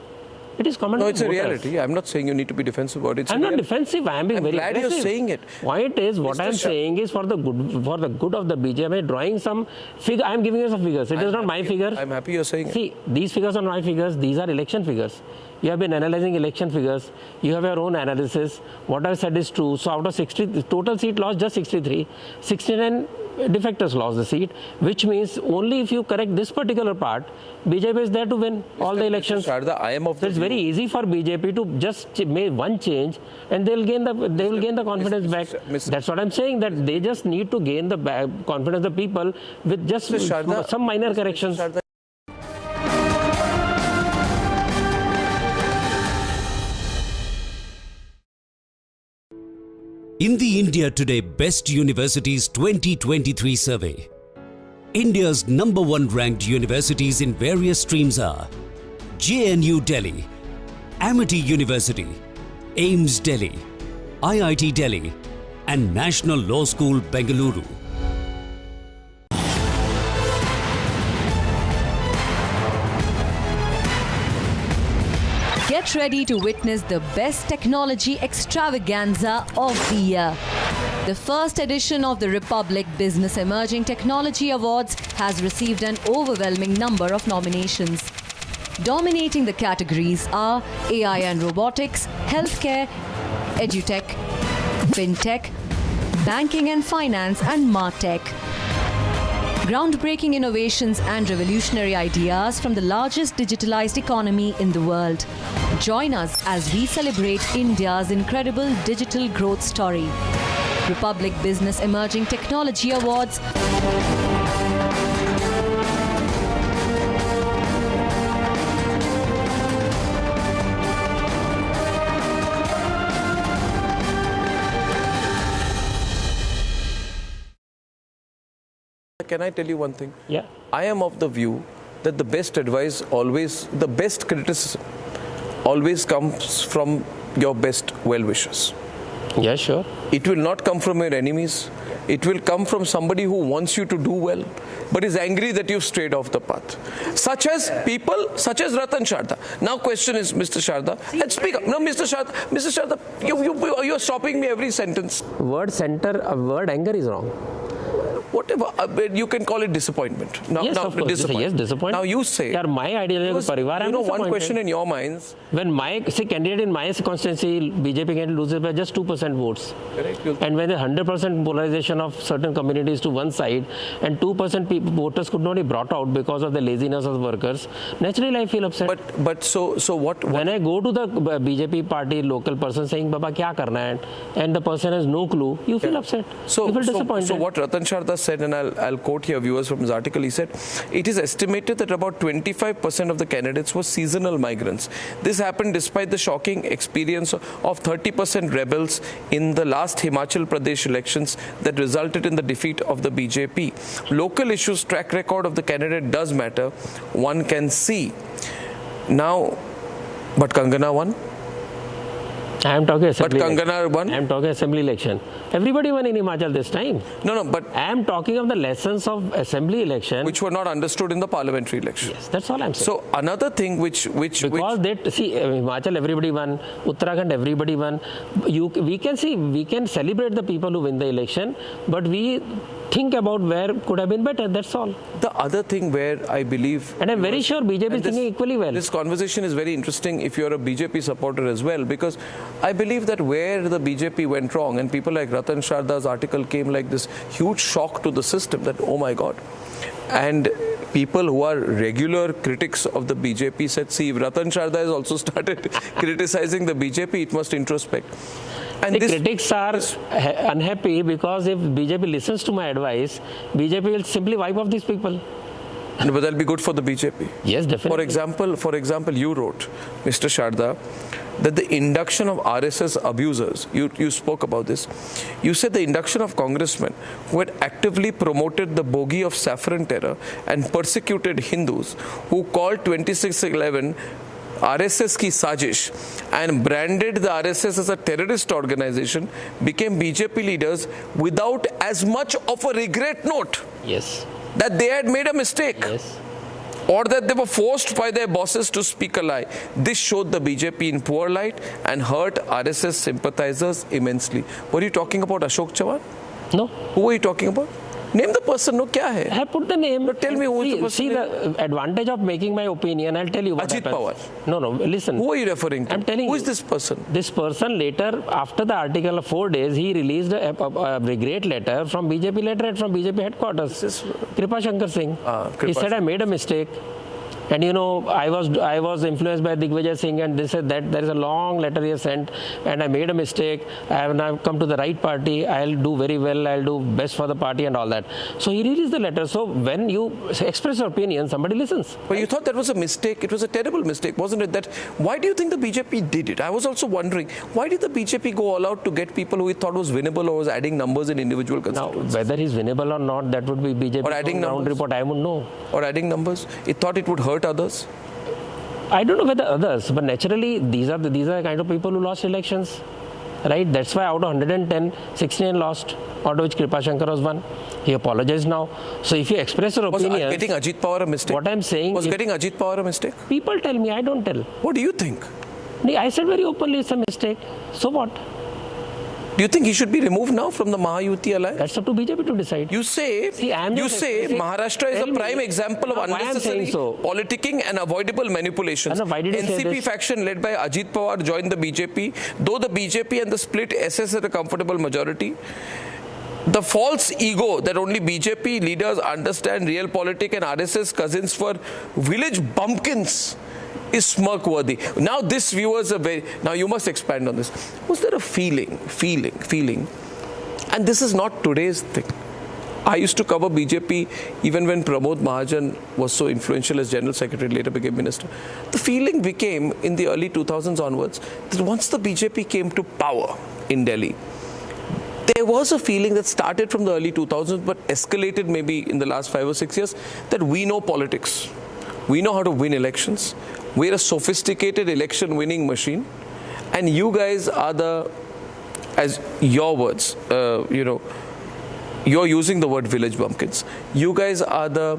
It is comment. No, it's a reality. I'm not saying you need to be defensive about it. I'm not defensive. I'm being very glad aggressive. you're saying it. Point is, what I'm saying is for the good of the BJP. I'm drawing some figure. I'm giving you some figures. It is not my figure. I'm happy you're saying it. See, these figures are not my figures. These are election figures. You have been analyzing election figures. You have your own analysis. What I've said is true. So out of 60, total seat lost just 63. 69 defectors lost the seat, which means only if you correct this particular part, BJP is there to win all the elections. Sharda, I am of so it's very easy for BJP to just make one change, and they will gain the confidence back. That's what I'm saying. That they just need to gain the confidence of the people with just some minor corrections. In the India Today Best Universities 2023 survey, India's #1 ranked universities in various streams are JNU Delhi, Amity University, AIMS Delhi, IIT Delhi, and National Law School, Bengaluru. Get ready to witness the best technology extravaganza of the year. The first edition of the Republic Business Emerging Technology Awards has received an overwhelming number of nominations. Dominating the categories are AI and robotics, healthcare, edutech, fintech, banking and finance, and martech. Groundbreaking innovations and revolutionary ideas from the largest digitalized economy in the world. Join us as we celebrate India's incredible digital growth story. Republic Business Emerging Technology Awards. Can I tell you one thing? Yeah. I am of the view that the best advice always, the best criticism always comes from your best well-wishers. Yeah, sure. It will not come from your enemies. It will come from somebody who wants you to do well, but is angry that you've strayed off the path. Such as people, such as Ratan Sharda. Now question is, Mr. Sharda, let's speak up. No, Mr. Sharda, you're stopping me every sentence. Word center, word anger is wrong. whatever, you can call it disappointment. Now, Yes, now, of course. disappointment. Yes, disappointment. Now you say, Yeah, my ideological parivar, you know, one question in your minds. When my candidate in my constituency, BJP candidate loses by just 2% votes. Correct. And when the 100% polarization of certain communities to one side and 2% voters could not be brought out because of the laziness of the workers, naturally I feel upset. But so what? When I go to the BJP party local person saying, Baba, kya karna hai? And the person has no clue, you feel upset. You feel disappointed. So what Ratan Sharda said, and I'll quote here viewers from his article, he said, it is estimated that about 25% of the candidates were seasonal migrants. This happened despite the shocking experience of 30% rebels in the last Himachal Pradesh elections that resulted in the defeat of the BJP. Local issues track record of the candidate does matter, one can see. Now, but Kangana won. I am talking assembly. But Kangana won. I am talking assembly election. Everybody won in Himachal this time. No, but I am talking of the lessons of assembly election, which were not understood in the parliamentary election. Yes, that's all I'm saying. So another thing which Himachal everybody won, Uttarakhand everybody won. We can celebrate the people who win the election, but we think about where could have been better. That's all. The other thing where I believe, and I'm very sure BJP is thinking equally well. This conversation is very interesting if you're a BJP supporter as well, because I believe that where the BJP went wrong, and people like Ratan Sharda's article came like this huge shock to the system that, oh my God. And people who are regular critics of the BJP said, see, if Ratan Sharda has also started criticizing the BJP, it must introspect. And the critics are unhappy because if BJP listens to my advice, BJP will simply wipe off these people. But that'll be good for the BJP. Yes, definitely. For example, you wrote, Mr. Sharda, that the induction of RSS abusers, you spoke about this. You said the induction of congressmen who had actively promoted the bogey of saffron terror and persecuted Hindus, who called 2611 RSS ki sajish and branded the RSS as a terrorist organization, became BJP leaders without as much of a regret note. Yes. That they had made a mistake. Yes. Or that they were forced by their bosses to speak a lie. This showed the BJP in poor light and hurt RSS sympathizers immensely. Were you talking about Ashok Chavan? No. Who were you talking about? Name the person. No, kya hai? I have put the name. But tell me who is the person. See the advantage of making my opinion. I'll tell you what Ajit happens. Pawar. No, listen. Who are you referring to? I'm telling you. Who is this person? This person later, after the article of 4 days, he released a regret letter from BJP letterhead from BJP headquarters. Kripa Shankar Singh. He said, I made a mistake. And you know, I was influenced by Digvijay Singh, and they said that there is a long letter he has sent, and I made a mistake. I have now come to the right party. I'll do very well. I'll do best for the party and all that. So he released the letter. So when you express your opinion, somebody listens. But you thought that was a mistake. It was a terrible mistake, wasn't it? That why do you think the BJP did it? I was also wondering, why did the BJP go all out to get people who he thought was winnable or was adding numbers in individual constituencies? Now, whether he's winnable or not, that would be BJP or adding round report. I wouldn't know. Or adding numbers. It thought it would hurt others. I don't know whether others, but naturally these are the kind of people who lost elections, right? That's why out of 110, 69 lost, out of which Kripa Shankar was one. He apologized now. So if you express your opinion, was getting Ajit Pawar a mistake? What I'm saying was getting Ajit Pawar a mistake? People tell me, I don't tell. What do you think? I said very openly it's a mistake. So what? Do you think he should be removed now from the Mahayuti alliance? That's up to BJP to decide. You say Maharashtra is a prime example of unnecessary politicking and avoidable manipulations. NCP faction led by Ajit Pawar joined the BJP, though the BJP and the split SS had a comfortable majority. The false ego that only BJP leaders understand real politics and RSS cousins for village bumpkins is smirk-worthy. Now this viewers are very... Now you must expand on this. Was there a feeling, and this is not today's thing. I used to cover BJP even when Pramod Mahajan was so influential as General Secretary, later became Minister. The feeling became in the early 2000s onwards that once the BJP came to power in Delhi, there was a feeling that started from the early 2000s but escalated maybe in the last 5 or 6 years that we know politics. We know how to win elections. We're a sophisticated election winning machine. And you guys are the, as your words, you're using the word village bumpkins. You guys are the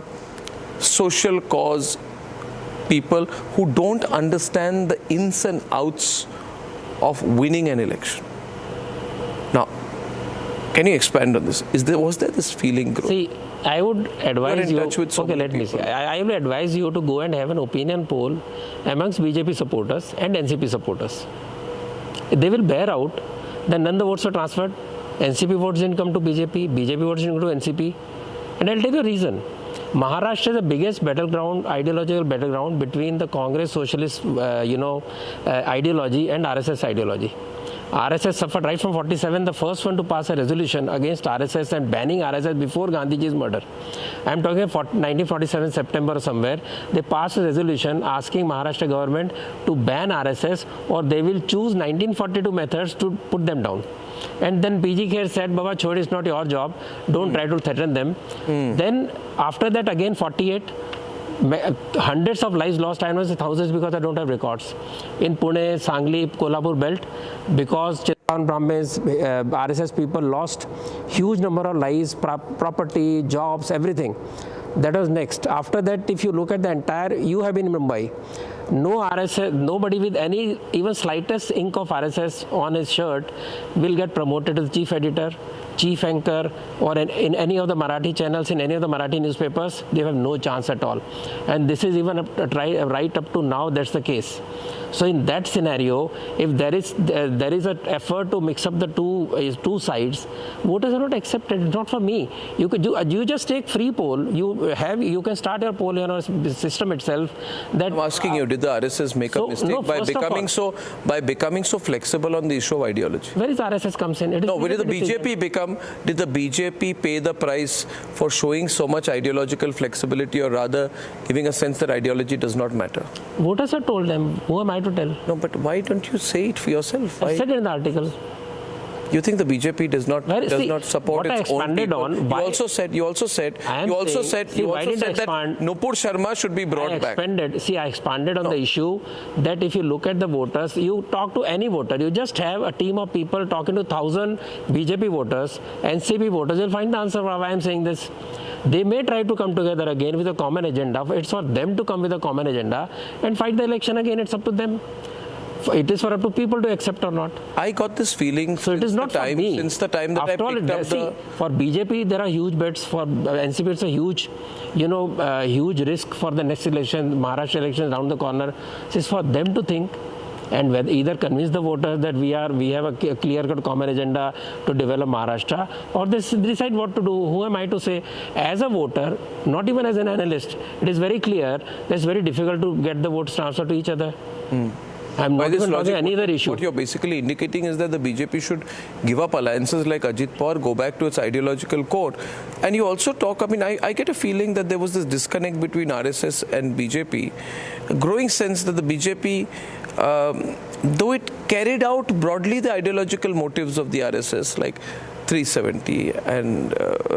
social cause people who don't understand the ins and outs of winning an election. Now, Can you expand on this? Was there this feeling growing? See, I would advise you. Touch with so okay, let me see. I will advise you to go and have an opinion poll amongst BJP supporters and NCP supporters. They will bear out that none of the votes were transferred. NCP votes didn't come to BJP. BJP votes didn't come to NCP. And I'll tell you a reason. Maharashtra is the biggest battleground, ideological battleground between the Congress socialist, ideology and RSS ideology. RSS suffered right from 47, the first one to pass a resolution against RSS and banning RSS before Gandhiji's murder. I'm talking about 1947 September or somewhere. They passed a resolution asking Maharashtra government to ban RSS or they will choose 1942 methods to put them down. And then PG Kher said, Baba, chhod, it's not your job. Don't try to threaten them. Then after that again 48, hundreds of lives lost, I know it's thousands because I don't have records. In Pune, Sangli, Kolhapur belt, because Chitwan Brahmins, RSS people lost huge number of lives, property, jobs, everything. That was next. After that, if you look at the entire, you have been in Mumbai. No RSS, nobody with any even slightest ink of RSS on his shirt will get promoted as chief editor, chief anchor, or in any of the Marathi channels, in any of the Marathi newspapers. They have no chance at all. And this is even right up to now, that's the case. So in that scenario, if there is an effort to mix up the two sides, voters are not accepted. It's not for me. You just take free poll. You can start your poll system itself. That I'm asking you, did the RSS make a mistake by becoming so flexible on the issue of ideology? Where is RSS comes in? Did the BJP pay the price for showing so much ideological flexibility, or rather giving a sense that ideology does not matter? Voters have told them. Who am I to tell? No, but why don't you say it for yourself? I said it in the article. You think the BJP does not support its own people? You also said that Nupur Sharma should be brought back. I expanded on the issue that if you look at the voters, you talk to any voter, you just have a team of people talking to 1,000 BJP voters, NCP voters, you'll find the answer why I'm saying this. They may try to come together again with a common agenda. It's for them to come with a common agenda and fight the election again. It's up to them. It is for up to people to accept or not. I got this feeling. So it is not for me. Since the time that After I picked up the... For BJP, there are huge bets. For NCP, it's a huge, huge risk for the next election, Maharashtra election around the corner. It's for them to think and either convince the voters that we have a clear-cut common agenda to develop Maharashtra, or they decide what to do. Who am I to say? As a voter, not even as an analyst, it is very clear that it's very difficult to get the votes transferred to each other. I'm not even talking any other issue. What you're basically indicating is that the BJP should give up alliances like Ajit Pawar, go back to its ideological core. And you also talk, I get a feeling that there was this disconnect between RSS and BJP, a growing sense that the BJP, though it carried out broadly the ideological motives of the RSS, like 370 and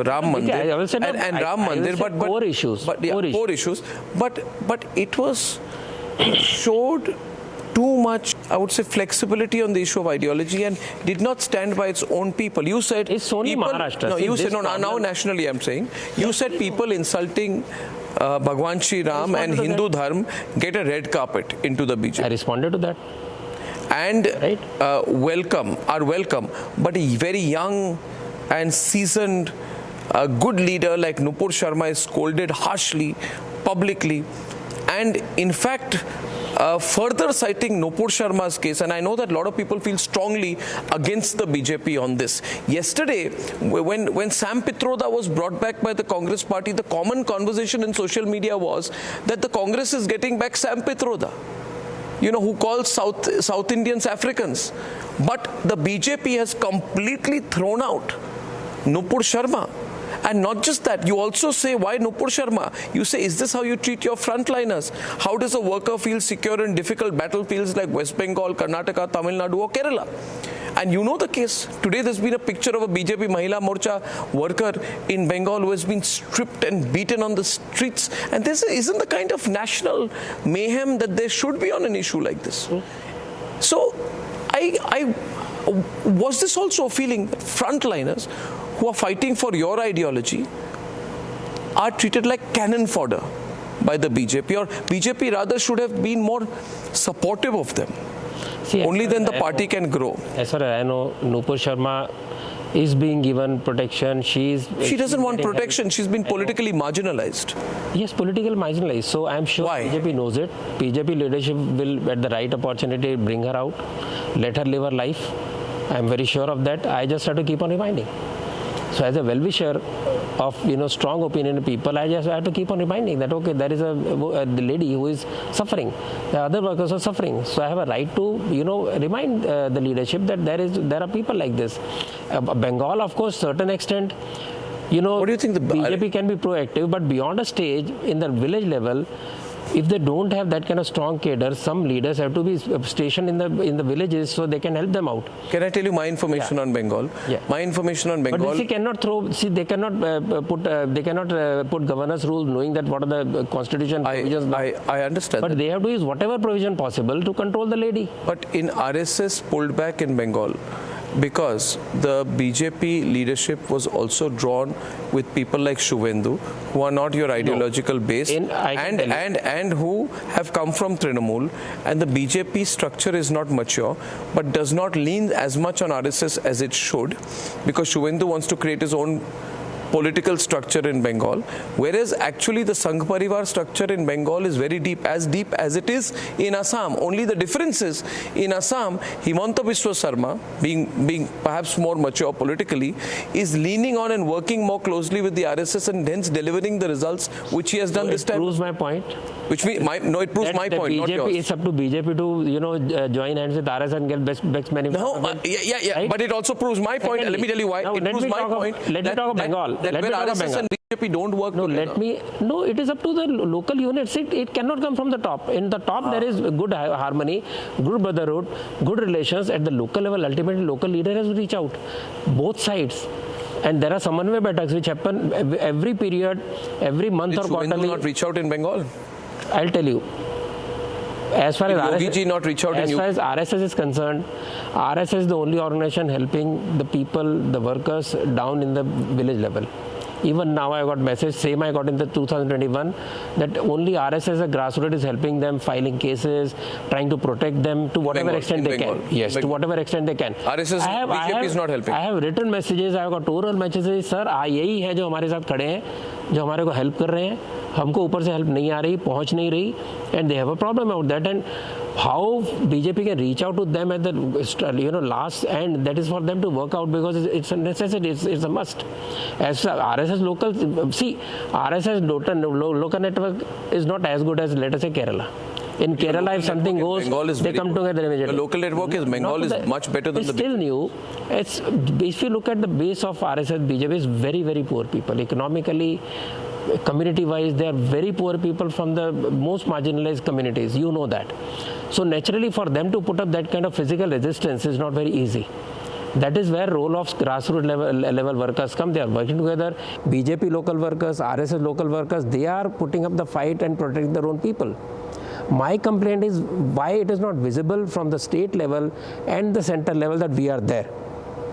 Ram Mandir and Ram Mandir, but core issues. Core issues. But it showed too much, I would say, flexibility on the issue of ideology and did not stand by its own people. You said it's only Maharashtra. No, you said now nationally I'm saying. You said people insulting Bhagwan Shri Ram and Hindu Dharma get a red carpet into the BJP. I responded to that. And welcome. But a very young and seasoned good leader like Nupur Sharma is scolded harshly, publicly, and in fact further citing Nupur Sharma's case, and I know that a lot of people feel strongly against the BJP on this. Yesterday, when Sam Pitroda was brought back by the Congress party, the common conversation in social media was that the Congress is getting back Sam Pitroda, who calls South Indians Africans. But the BJP has completely thrown out Nupur Sharma. And not just that, you also say, why Nupur Sharma? You say, is this how you treat your frontliners? How does a worker feel secure in difficult battlefields like West Bengal, Karnataka, Tamil Nadu or Kerala? And you know the case. Today there's been a picture of a BJP Mahila Morcha worker in Bengal who has been stripped and beaten on the streets. And this isn't the kind of national mayhem that there should be on an issue like this. So was this also a feeling that frontliners who are fighting for your ideology are treated like cannon fodder by the BJP, or BJP rather should have been more supportive of them? Only then the party can grow. As far as I know, Nupur Sharma is being given protection. She doesn't want protection. She's been politically marginalized. Yes, politically marginalized. So I'm sure BJP knows it. BJP leadership will, at the right opportunity, bring her out, let her live her life. I'm very sure of that. I just have to keep on reminding. So as a well-wisher of strong opinion people, I just have to keep on reminding that okay, there is a lady who is suffering, the other workers are suffering. So I have a right to remind the leadership that there are people like this. Bengal, of course, certain extent. What do you think? The BJP can be proactive, but beyond a stage in the village level, if they don't have that kind of strong cadre, some leaders have to be stationed in the villages so they can help them out. Can I tell you my information on Bengal? Yeah. My information on Bengal. But they cannot they cannot put governance rules knowing that what are the constitution provisions. I understand. But they have to use whatever provision possible to control the lady. But in RSS pulled back in Bengal, because the BJP leadership was also drawn with people like Shuvendu, who are not your ideological base, and who have come from Trinamool, and the BJP structure is not mature, but does not lean as much on RSS as it should, because Shuvendu wants to create his own political structure in Bengal, whereas actually the Sangh Parivar structure in Bengal is very deep as it is in Assam. Only the difference is in Assam, Himanta Biswa Sarma, being perhaps more mature politically, is leaning on and working more closely with the RSS and hence delivering the results which he has done this time. It proves my point. Which means it proves my point, not yours. It's up to BJP to join hands with RSS and get best management. No, right? But it also proves my point. Let me tell you why. Now, it proves my point. Let me talk of Bengal. That where RSS and BJP don't work together. It is up to the local units. It cannot come from the top. In the top, there is good harmony, good brotherhood, good relations. At the local level, ultimately, local leader has to reach out. Both sides. And there are Samanvay Baitaks which happen every period, every month or quarterly. Did not reach out in Bengal? I'll tell you. As far as RSS is concerned, RSS is the only organization helping the people, the workers down in the village level. Even now I got message, same I got in the 2021, that only RSS, a grassroots, is helping them, filing cases, trying to protect them to whatever extent they can. Yes, to whatever extent they can. RSS, BJP is not helping. I have written messages, I have got oral messages, sir, यही है जो हमारे साथ खड़े हैं, जो हमारे को help कर रहे हैं, हमको ऊपर से help नहीं आ रही, पहुंच नहीं रही, and they have a problem about that. And how BJP can reach out to them at the last end, that is for them to work out, because it's a necessity, it's a must. As RSS local, see, RSS local network is not as good as, let us say, Kerala. In Kerala, if something goes, they come together immediately. The local network is Bengal is much better than it's still new. If you look at the base of RSS, BJP is very, very poor people. Economically, community-wise, they are very poor people from the most marginalized communities. You know that. So naturally, for them to put up that kind of physical resistance is not very easy. That is where role of grassroots level workers come. They are working together. BJP local workers, RSS local workers, they are putting up the fight and protecting their own people. My complaint is why it is not visible from the state level and the center level that we are there.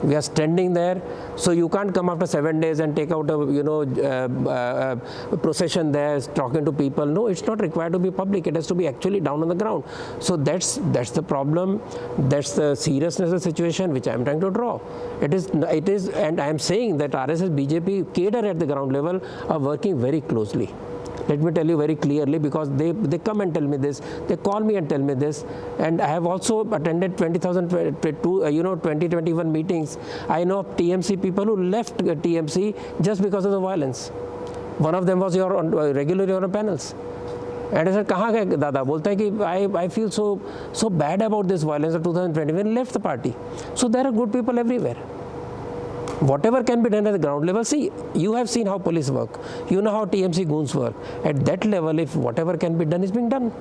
We are standing there, so you can't come after 7 days and take out a procession there, talking to people. No, it's not required to be public. It has to be actually down on the ground. So that's the problem. That's the seriousness of the situation which I am trying to draw. It is, and I am saying that RSS, BJP, cadre at the ground level are working very closely. Let me tell you very clearly, because they come and tell me this, they call me and tell me this, and I have also attended 2021 meetings. I know TMC people who left TMC just because of the violence. One of them was regularly on panels. And I said, "Kahan gaya dada?" Bolta hai ki I feel so bad about this violence of 2021, left the party. So there are good people everywhere. Whatever can be done at the ground level, see, you have seen how police work. You know how TMC goons work. At that level, if whatever can be done is being done.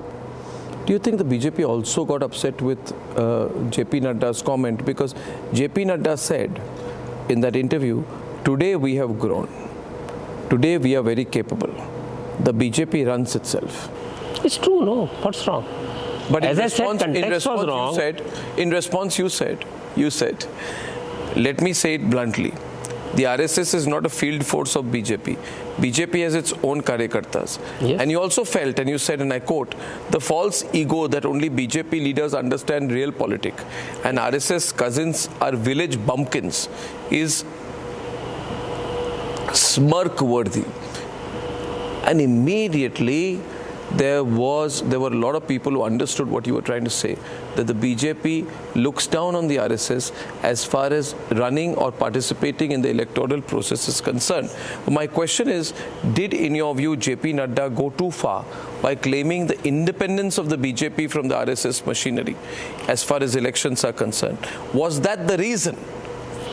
Do you think the BJP also got upset with JP Nadda's comment? Because JP Nadda said in that interview, today we have grown. Today we are very capable. The BJP runs itself. It's true, no. What's wrong? But as I said, context was wrong. In response, you said, let me say it bluntly, The RSS is not a field force of BJP. BJP has its own karyakartas. Yes. And you also felt, and you said, and I quote, the false ego that only BJP leaders understand real politics and RSS cousins are village bumpkins is smirk-worthy. And immediately there were a lot of people who understood what you were trying to say, that the BJP looks down on the RSS as far as running or participating in the electoral process is concerned. But my question is, did in your view JP Nadda go too far by claiming the independence of the BJP from the RSS machinery as far as elections are concerned? Was that the reason,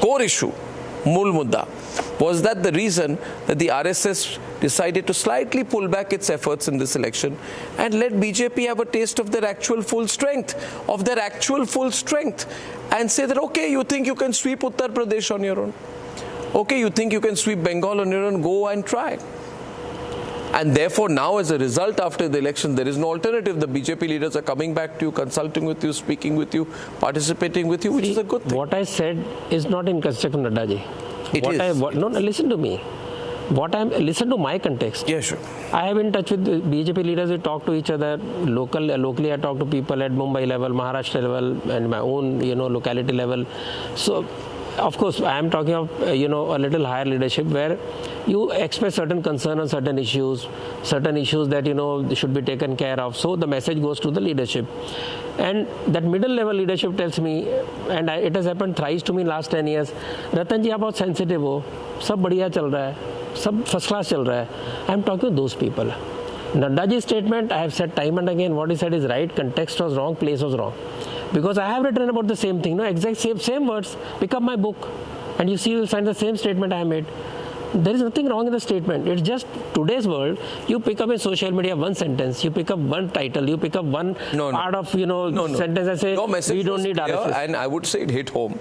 core issue, Mool Mudda, was that the reason that the RSS decided to slightly pull back its efforts in this election and let BJP have a taste of their actual full strength, and say that, okay, you think you can sweep Uttar Pradesh on your own? Okay, you think you can sweep Bengal on your own? Go and try. And therefore, now as a result, after the election, there is no alternative. The BJP leaders are coming back to you, consulting with you, speaking with you, participating with you, which is a good thing. What I said is not in construct of Nadda ji. No, listen to me. Listen to my context. Yeah, sure. I have in touch with BJP leaders. We talk to each other locally. I talk to people at Mumbai level, Maharashtra level, and my own locality level. So, of course, I am talking of a little higher leadership where you express certain concern on certain issues that should be taken care of. So the message goes to the leadership. And that middle level leadership tells me, and it has happened thrice to me in last 10 years, Ratan ji, आप बहुत sensitive हो, सब बढ़िया चल रहा है, सब first class चल रहा है. I am talking to those people. Nadda ji's statement, I have said time and again, what he said is right, context was wrong, place was wrong. Because I have written about the same thing, exact same words, pick up my book, and you will find the same statement I have made. There is nothing wrong in the statement. It's just today's world. You pick up in social media one sentence, you pick up one title, you pick up one part of sentence and say we don't need RSS. And I would say it hit home.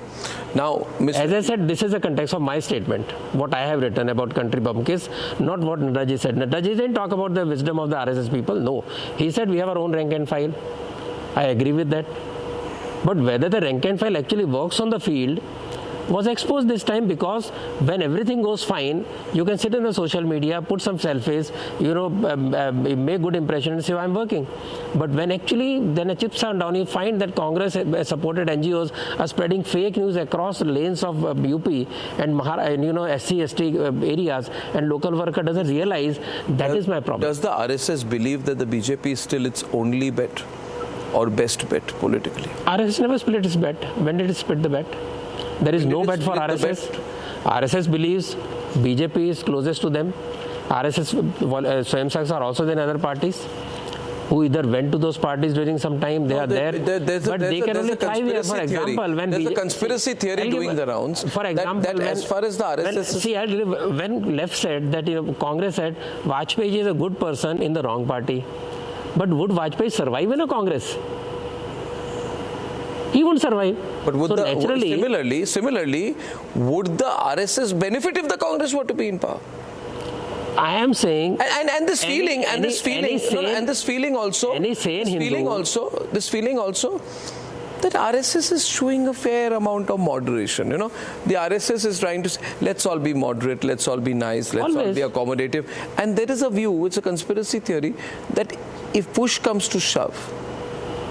Now, as I said, this is the context of my statement. What I have written about country bumpkins, not what Nadda ji said. Nadda ji didn't talk about the wisdom of the RSS people. No, he said we have our own rank and file. I agree with that. But whether the rank and file actually works on the field was exposed this time, because when everything goes fine, you can sit in the social media, put some selfies, make good impression and say, I'm working. But when actually then the chips are down, you find that Congress supported NGOs are spreading fake news across lanes of UP and SC, ST areas, and local worker doesn't realize that is my problem. Does the RSS believe that the BJP is still its only bet or best bet politically? RSS never split its bet. When did it split the bet? There is no bet for RSS. RSS believes BJP is closest to them. RSS Swayamsevaks are also in other parties who either went to those parties during some time, they are there. But they can only thrive here. For example, when there's a conspiracy theory doing the rounds. For example, that as far as the RSS when left said that Congress said Vajpayee is a good person in the wrong party. But would Vajpayee survive in a Congress? He won't survive. But would similarly, would the RSS benefit if the Congress were to be in power? I am saying, and this feeling also that RSS is showing a fair amount of moderation. The RSS is trying to say, let's all be moderate, let's all be nice, let's all be accommodative. And there is a view, it's a conspiracy theory, that if push comes to shove,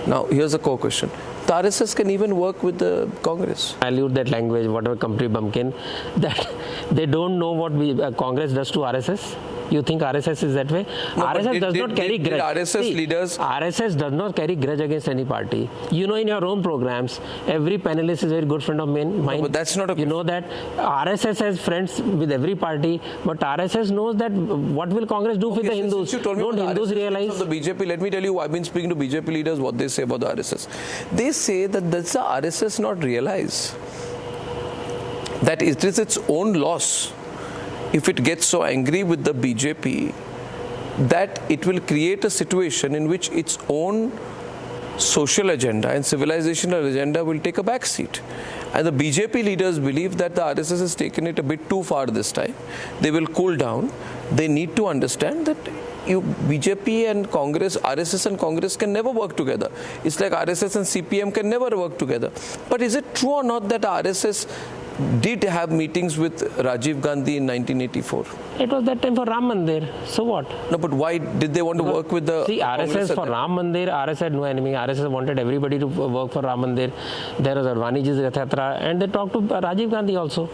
now here's a core question. The RSS can even work with the Congress. I use that language, whatever country bumpkin, that they don't know what Congress does to RSS. You think RSS is that way? No, RSS does not carry grudge. RSS does not carry grudge against any party. In your own programs, every panelist is a very good friend of mine. No, but that's not a... You know that RSS has friends with every party, but RSS knows that what will Congress do with the Hindus? Don't Hindus realize? The BJP, let me tell you, I've been speaking to BJP leaders, what they say about the RSS. They say that does the RSS not realize that it is its own loss if it gets so angry with the BJP that it will create a situation in which its own social agenda and civilizational agenda will take a back seat. And the BJP leaders believe that the RSS has taken it a bit too far this time. They will cool down. They need to understand that BJP and Congress, RSS and Congress can never work together. It's like RSS and CPM can never work together. But is it true or not that RSS did have meetings with Rajiv Gandhi in 1984. It was that time for Ram Mandir. So what? No, but why did they want to work with the RSS for Ram Mandir? RSS had no enemy. RSS wanted everybody to work for Ram Mandir. There was Advaniji's Rath Yatra, and they talked to Rajiv Gandhi also.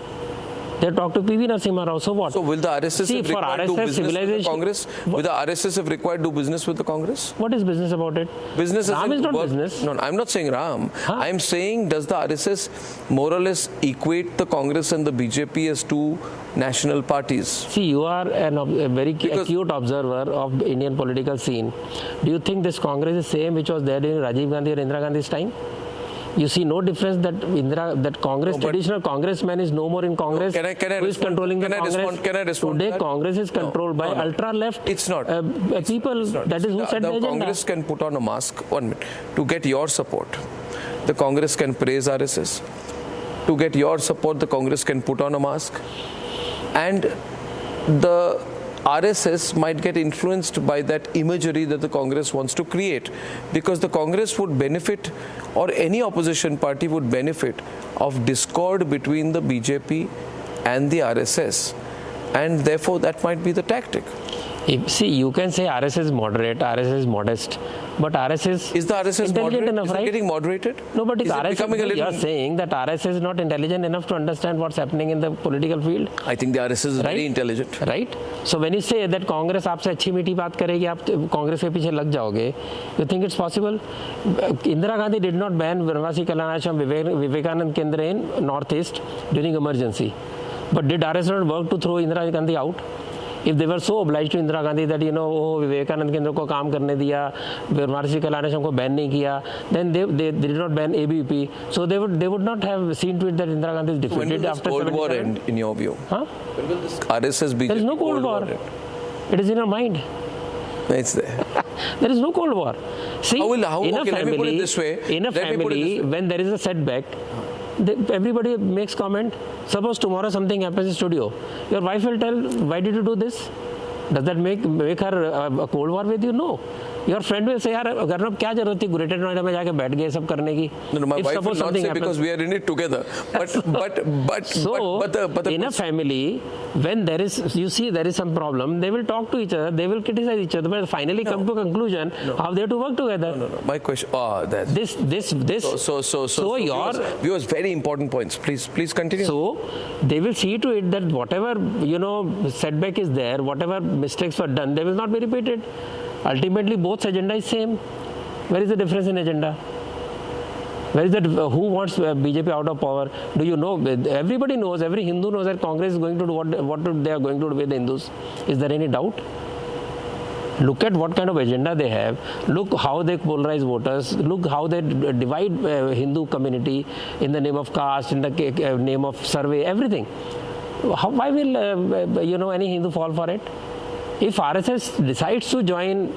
They talked to PV Narasimha Rao. So what? So will the RSS have required do business with the Congress? Will the RSS have required do business with the Congress? What is business about it? Business Ram is not business. No, I'm not saying Ram. I'm saying, does the RSS more or less equate the Congress and the BJP as two national parties? See, you are a very acute observer of Indian political scene. Do you think this Congress is the same which was there during Rajiv Gandhi or Indira Gandhi's time? You see no difference that Congress, traditional congressman is no more in Congress. Can I who is controlling the Congress? Can I respond Today, Congress is controlled by ultra-left It's not. People. That is who set the agenda. Congress can put on a mask, 1 minute, to get your support. The Congress can praise RSS. To get your support, the Congress can put on a mask. And the RSS might get influenced by that imagery that the Congress wants to create, because the Congress would benefit, or any opposition party would benefit, of discord between the BJP and the RSS, and therefore that might be the tactic. See, you can say RSS is moderate, RSS is modest, but RSS is the RSS intelligent moderate? enough, Is right? it getting moderated? No, but is RSS, you are saying that RSS is not intelligent enough to understand what's happening in the political field. I think the RSS is very intelligent. Right? So when you say that Congress आपसे अच्छी मीठी बात करेगी, आप कांग्रेस के पीछे लग जाओगे, you think it's possible? Indira Gandhi did not ban Vanvasi Kalanashram Vivekanand Kendra in Northeast during emergency, but did RSS not work to throw Indira Gandhi out? If they were so obliged to Indira Gandhi that, Vivekanand Kendra को काम करने दिया, Vanvasi Kalanashram को ban नहीं किया, then they did not ban ABP. So they would not have seen to it that Indira Gandhi is defeated. When will this after Cold War 77? end, in your view? Huh? When will this RSS BJP There is no Cold War. It is in your mind. It's there. There is no Cold War. See, in a let me put it this way. family, when there is a setback, everybody makes comment. Suppose tomorrow something happens in studio, your wife will tell, why did you do this? Does that make her a Cold War with you? No. Your friend will say, यार अर्नब क्या जरूरत थी greater Noida में जाके बैठ गए सब करने की? No, my wife will not say because we are in it together. But in a family, when there is some problem, they will talk to each other, they will criticize each other, but finally come to a conclusion how they have to work together. No. My question. So your viewers, very important points. Please continue. So they will see to it that whatever setback is there, whatever mistakes were done, they will not be repeated. Ultimately, both agenda is same. Where is the difference in agenda? Where is that? Who wants BJP out of power? Do you know? Everybody knows. Every Hindu knows that Congress is going to do what they are going to do with the Hindus. Is there any doubt? Look at what kind of agenda they have. Look how they polarize voters. Look how they divide Hindu community in the name of caste, in the name of survey, everything. Why will any Hindu fall for it? If RSS decides to join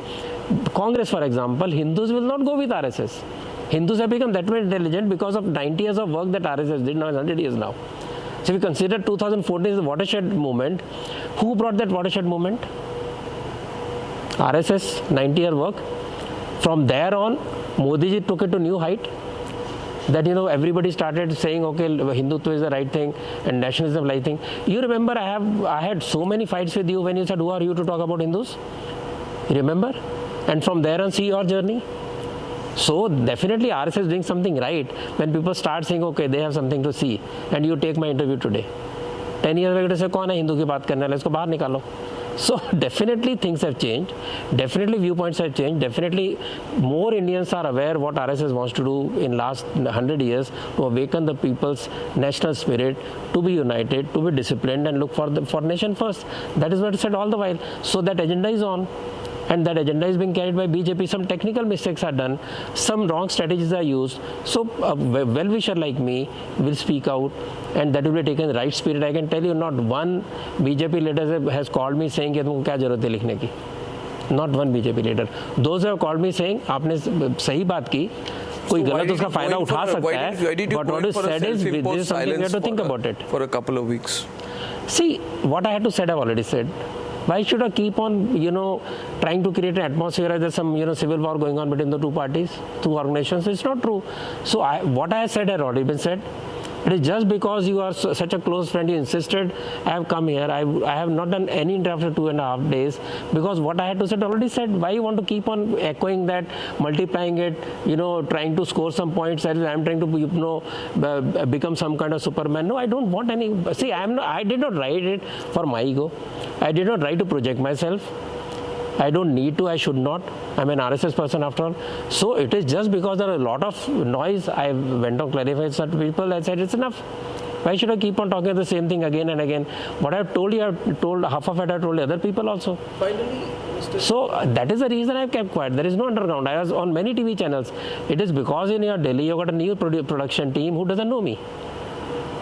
Congress, for example, Hindus will not go with RSS. Hindus have become that much intelligent because of 90 years of work that RSS did, now 100 years now. So if we consider 2014 as the watershed movement, who brought that watershed movement? RSS, 90-year work. From there on, Modi ji took it to new height. That everybody started saying, okay, Hindutva is the right thing and nationalism the right thing. You remember I had so many fights with you when you said, who are you to talk about Hindus? You remember? And from there on, see your journey. So definitely RSS is doing something right when people start saying, okay, they have something to see, and you take my interview today. 10 years later, say, कौन है हिंदू की बात करने वाला, इसको बाहर निकालो. So definitely things have changed. Definitely viewpoints have changed. Definitely more Indians are aware what RSS wants to do in last 100 years to awaken the people's national spirit, to be united, to be disciplined, and look for nation first. That is what I said all the while. So that agenda is on. And that agenda is being carried by BJP. Some technical mistakes are done. Some wrong strategies are used. So a well-wisher like me will speak out, and that will be taken in the right spirit. I can tell you, not one BJP leader has called me saying, तुमको क्या जरूरत है लिखने की? Not one BJP leader. Those who have called me saying, आपने सही बात की, कोई गलत उसका फायदा उठा सकता है. But what is said is, this is something we have to think about it. For a couple of weeks. See, what I had to say, I've already said. Why should I keep on, trying to create an atmosphere as there's some, civil war going on between the two parties, two organizations? It's not true. So what I said had already been said. It is just because you are such a close friend, you insisted, I have come here. I have not done any interview after 2.5 days because what I had to say already said. Why you want to keep on echoing that, multiplying it, trying to score some points as I am trying to, become some kind of Superman? No, I don't want any. See, I did not write it for my ego. I did not write to project myself. I don't need to, I should not. I'm an RSS person after all. So it is just because there are a lot of noise. I went on clarifying certain people. I said it's enough. Why should I keep on talking the same thing again and again? What I've told you, I've told half of it, I've told other people also. Finally, so that is the reason I've kept quiet. There is no underground. I was on many TV channels. It is because in your Delhi, you've got a new production team who doesn't know me.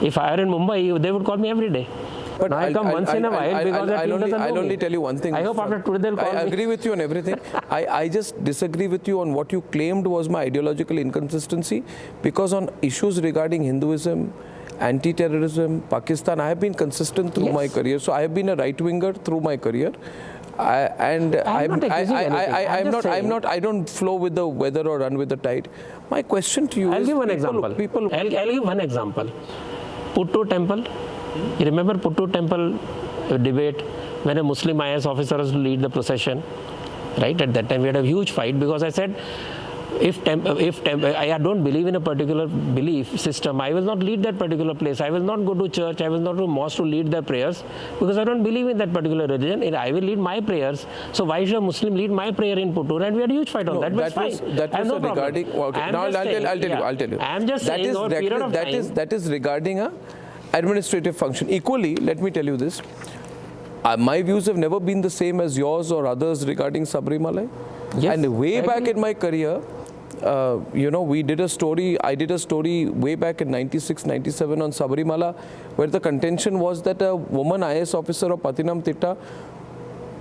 If I were in Mumbai, they would call me every day. But now I come once in a while because that team doesn't know me. I'll only tell you one thing. I hope after today they'll call me. I agree with you on everything. I just disagree with you on what you claimed was my ideological inconsistency, because on issues regarding Hinduism, anti-terrorism, Pakistan, I have been consistent through my career. So I have been a right-winger through my career. I don't flow with the weather or run with the tide. My question to you is... I'll give one example. I'll give one example. Puttur temple. You remember Puttur temple debate when a Muslim IS officer was to lead the procession, right? At that time we had a huge fight because I said, if I don't believe in a particular belief system, I will not lead that particular place. I will not go to church. I will not go to mosque to lead their prayers because I don't believe in that particular religion. And I will lead my prayers. So why should a Muslim lead my prayer in Puttur? And we had a huge fight on that. That was regarding. Okay, now I'll tell you. I'm just saying over a period of time. That is regarding a administrative function. Equally, let me tell you this. My views have never been the same as yours or others regarding Sabarimala. Yes, and way back in my career, we did a story, I did a story way back in 96, 97 on Sabarimala, where the contention was that a woman IS officer of Patinam Titta,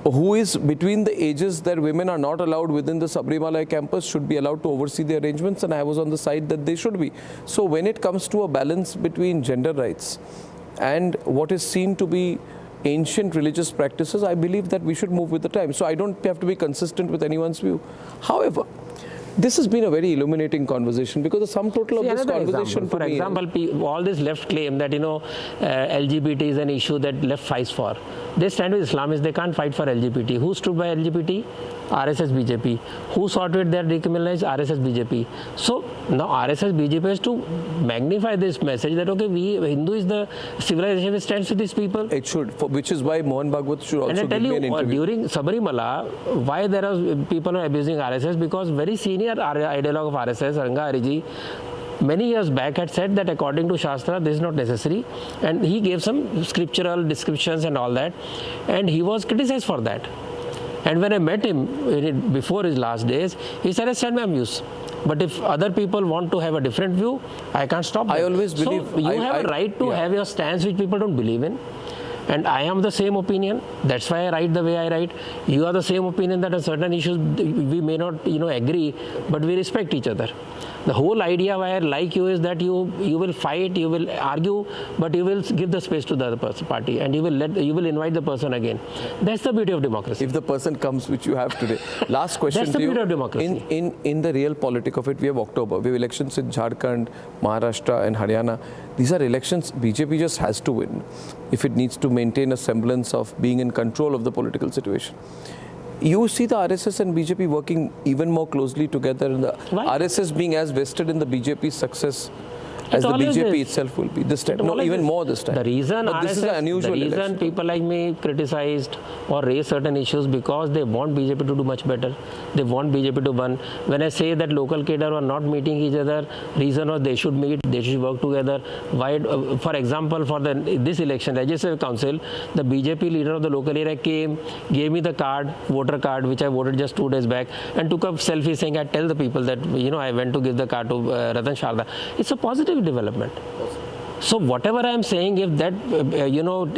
who is between the ages that women are not allowed within the Sabarimala campus, should be allowed to oversee the arrangements, and I was on the side that they should be. So when it comes to a balance between gender rights and what is seen to be ancient religious practices, I believe that we should move with the time. So I don't have to be consistent with anyone's view. However, this has been a very illuminating conversation because the sum total of this conversation... For example, all this left claim that, LGBT is an issue that left fights for. They stand with Islamists, they can't fight for LGBT. Who stood by LGBT? RSS BJP. Who sought with their decriminalized? RSS BJP. So now RSS BJP has to magnify this message that, okay, Hindu is the civilization which stands with these people. It should, which is why Mohan Bhagwat should also give me an interview. During Sabarimala, why there are people are abusing RSS? Because very senior ideologue of RSS, Ranga Hariji, many years back had said that according to Shastra this is not necessary, and he gave some scriptural descriptions and all that, and he was criticized for that. And when I met him before his last days, he said, I stand my views. But if other people want to have a different view, I can't stop them. I always believe... So you have a right to have your stance which people don't believe in. And I am the same opinion. That's why I write the way I write. You are the same opinion that on certain issues we may not, agree, but we respect each other. The whole idea why I like you is that you will fight, you will argue, but you will give the space to the other party, and you will invite the person again. That's the beauty of democracy. If the person comes, which you have today. Last question That's the beauty of democracy. In the real politic of it, we have October. We have elections in Jharkhand, Maharashtra and Haryana. These are elections BJP just has to win if it needs to maintain a semblance of being in control of the political situation. You see the RSS and BJP working even more closely together, and the RSS being as vested in the BJP's success as the BJP itself will be this time. No, even more this time. The reason but this is an unusual election. People like me criticized or raised certain issues because they want BJP to do much better. They want BJP to win. When I say that local cadre are not meeting each other, reason was they should meet, they should work together. Why? For example, for this election, Legislative Council, the BJP leader of the local area came, gave me the card, voter card, which I voted just 2 days back, and took a selfie saying, I tell the people that, I went to give the card to Ratan Sharda. It's a positive development. So whatever I am saying, if that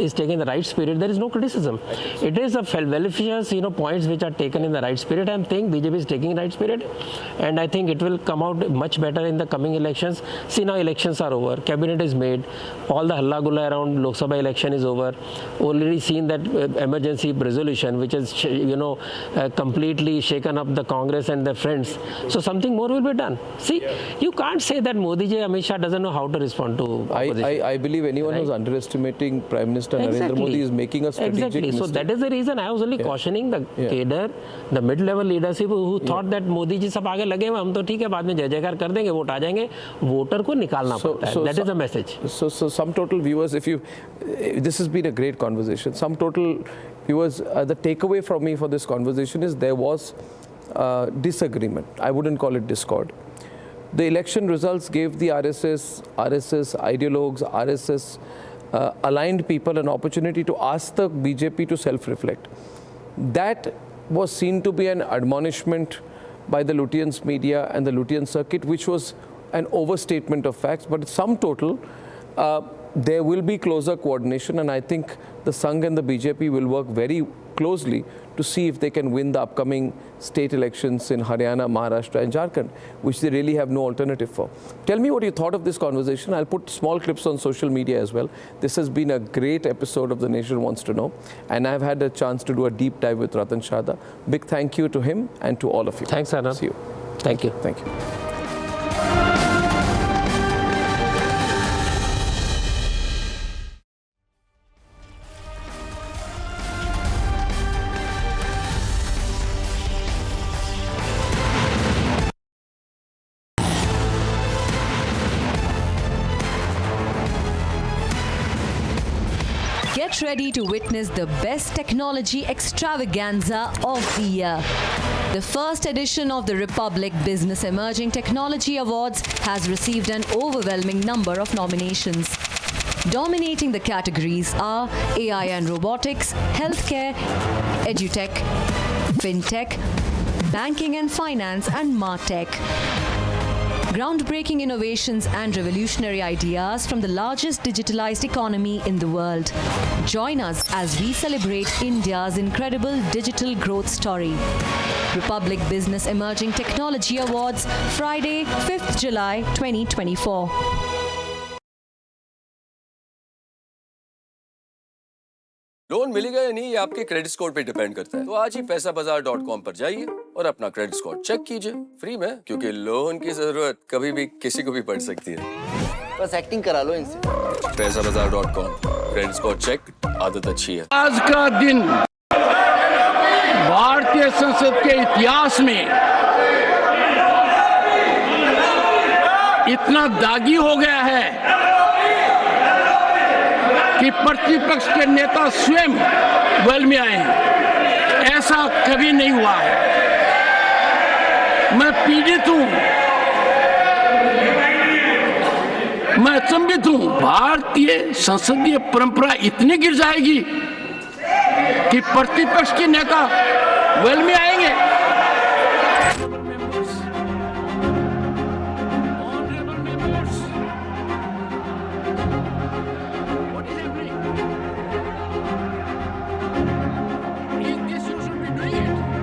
is taken in the right spirit, there is no criticism. It is a well-wishes points which are taken in the right spirit. I am saying BJP is taking right spirit, and I think it will come out much better in the coming elections. See, now elections are over, cabinet is made, all the halla gulla around Lok Sabha election is over. Already seen that emergency resolution which has completely shaken up the Congress and their friends. So something more will be done. See, you can't say that Modi ji, Amit Shah doesn't know how to respond to opposition. position. I believe anyone who's underestimating Prime Minister Narendra Modi is making a strategic mistake. So that is the reason I was only cautioning the cadre, the mid-level leadership who thought that Modi ji सब आगे लगे हुए, हम तो ठीक है बाद में जय जयकार कर देंगे, वोट आ जाएंगे, वोटर को निकालना पड़ता है. That is the message. So some total viewers, this has been a great conversation. Some total viewers, the takeaway from me for this conversation is there was disagreement. I wouldn't call it discord. The election results gave the RSS, ideologues, RSS aligned people an opportunity to ask the BJP to self-reflect. That was seen to be an admonishment by the Lutyens media and the Lutyen circuit, which was an overstatement of facts. But sum total, there will be closer coordination, and I think the Sangh and the BJP will work very closely to see if they can win the upcoming state elections in Haryana, Maharashtra and Jharkhand, which they really have no alternative for. Tell me what you thought of this conversation. I'll put small clips on social media as well. This has been a great episode of The Nation Wants to Know, and I've had a chance to do a deep dive with Ratan Sharda. Big thank you to him and to all of you. Thanks, Arnab. See you. Thank you. Thank you. Get ready to witness the best technology extravaganza of the year. The first edition of the Republic Business Emerging Technology Awards has received an overwhelming number of nominations. Dominating the categories are AI and robotics, healthcare, edutech, fintech, banking and finance, and martech. Groundbreaking innovations and revolutionary ideas from the largest digitalized economy in the world. Join us as we celebrate India's incredible digital growth story. Republic Business Emerging Technology Awards, Friday, 5th July 2024. Loan मिलेगा या नहीं ये आपके credit score पे depend करता है। तो आज ही पैसाबाजार.com पर जाइए और अपना क्रेडिट स्कोर चेक कीजिए फ्री में, क्योंकि लोन की जरूरत कभी भी किसी को भी पड़ सकती है। बस एक्टिंग करा लो इनसे। पैसाबाजार.com, क्रेडिट स्कोर चेक, आदत अच्छी है। आज का दिन भारतीय संसद के इतिहास में इतना दागी हो गया है कि प्रतिपक्ष के नेता स्वयं वेल में आए हैं। ऐसा कभी नहीं हुआ है। मैं पीड़ित हूं, मैं अचंभित हूं। भारतीय संसदीय परंपरा इतनी गिर जाएगी कि प्रतिपक्ष के नेता वेल में आए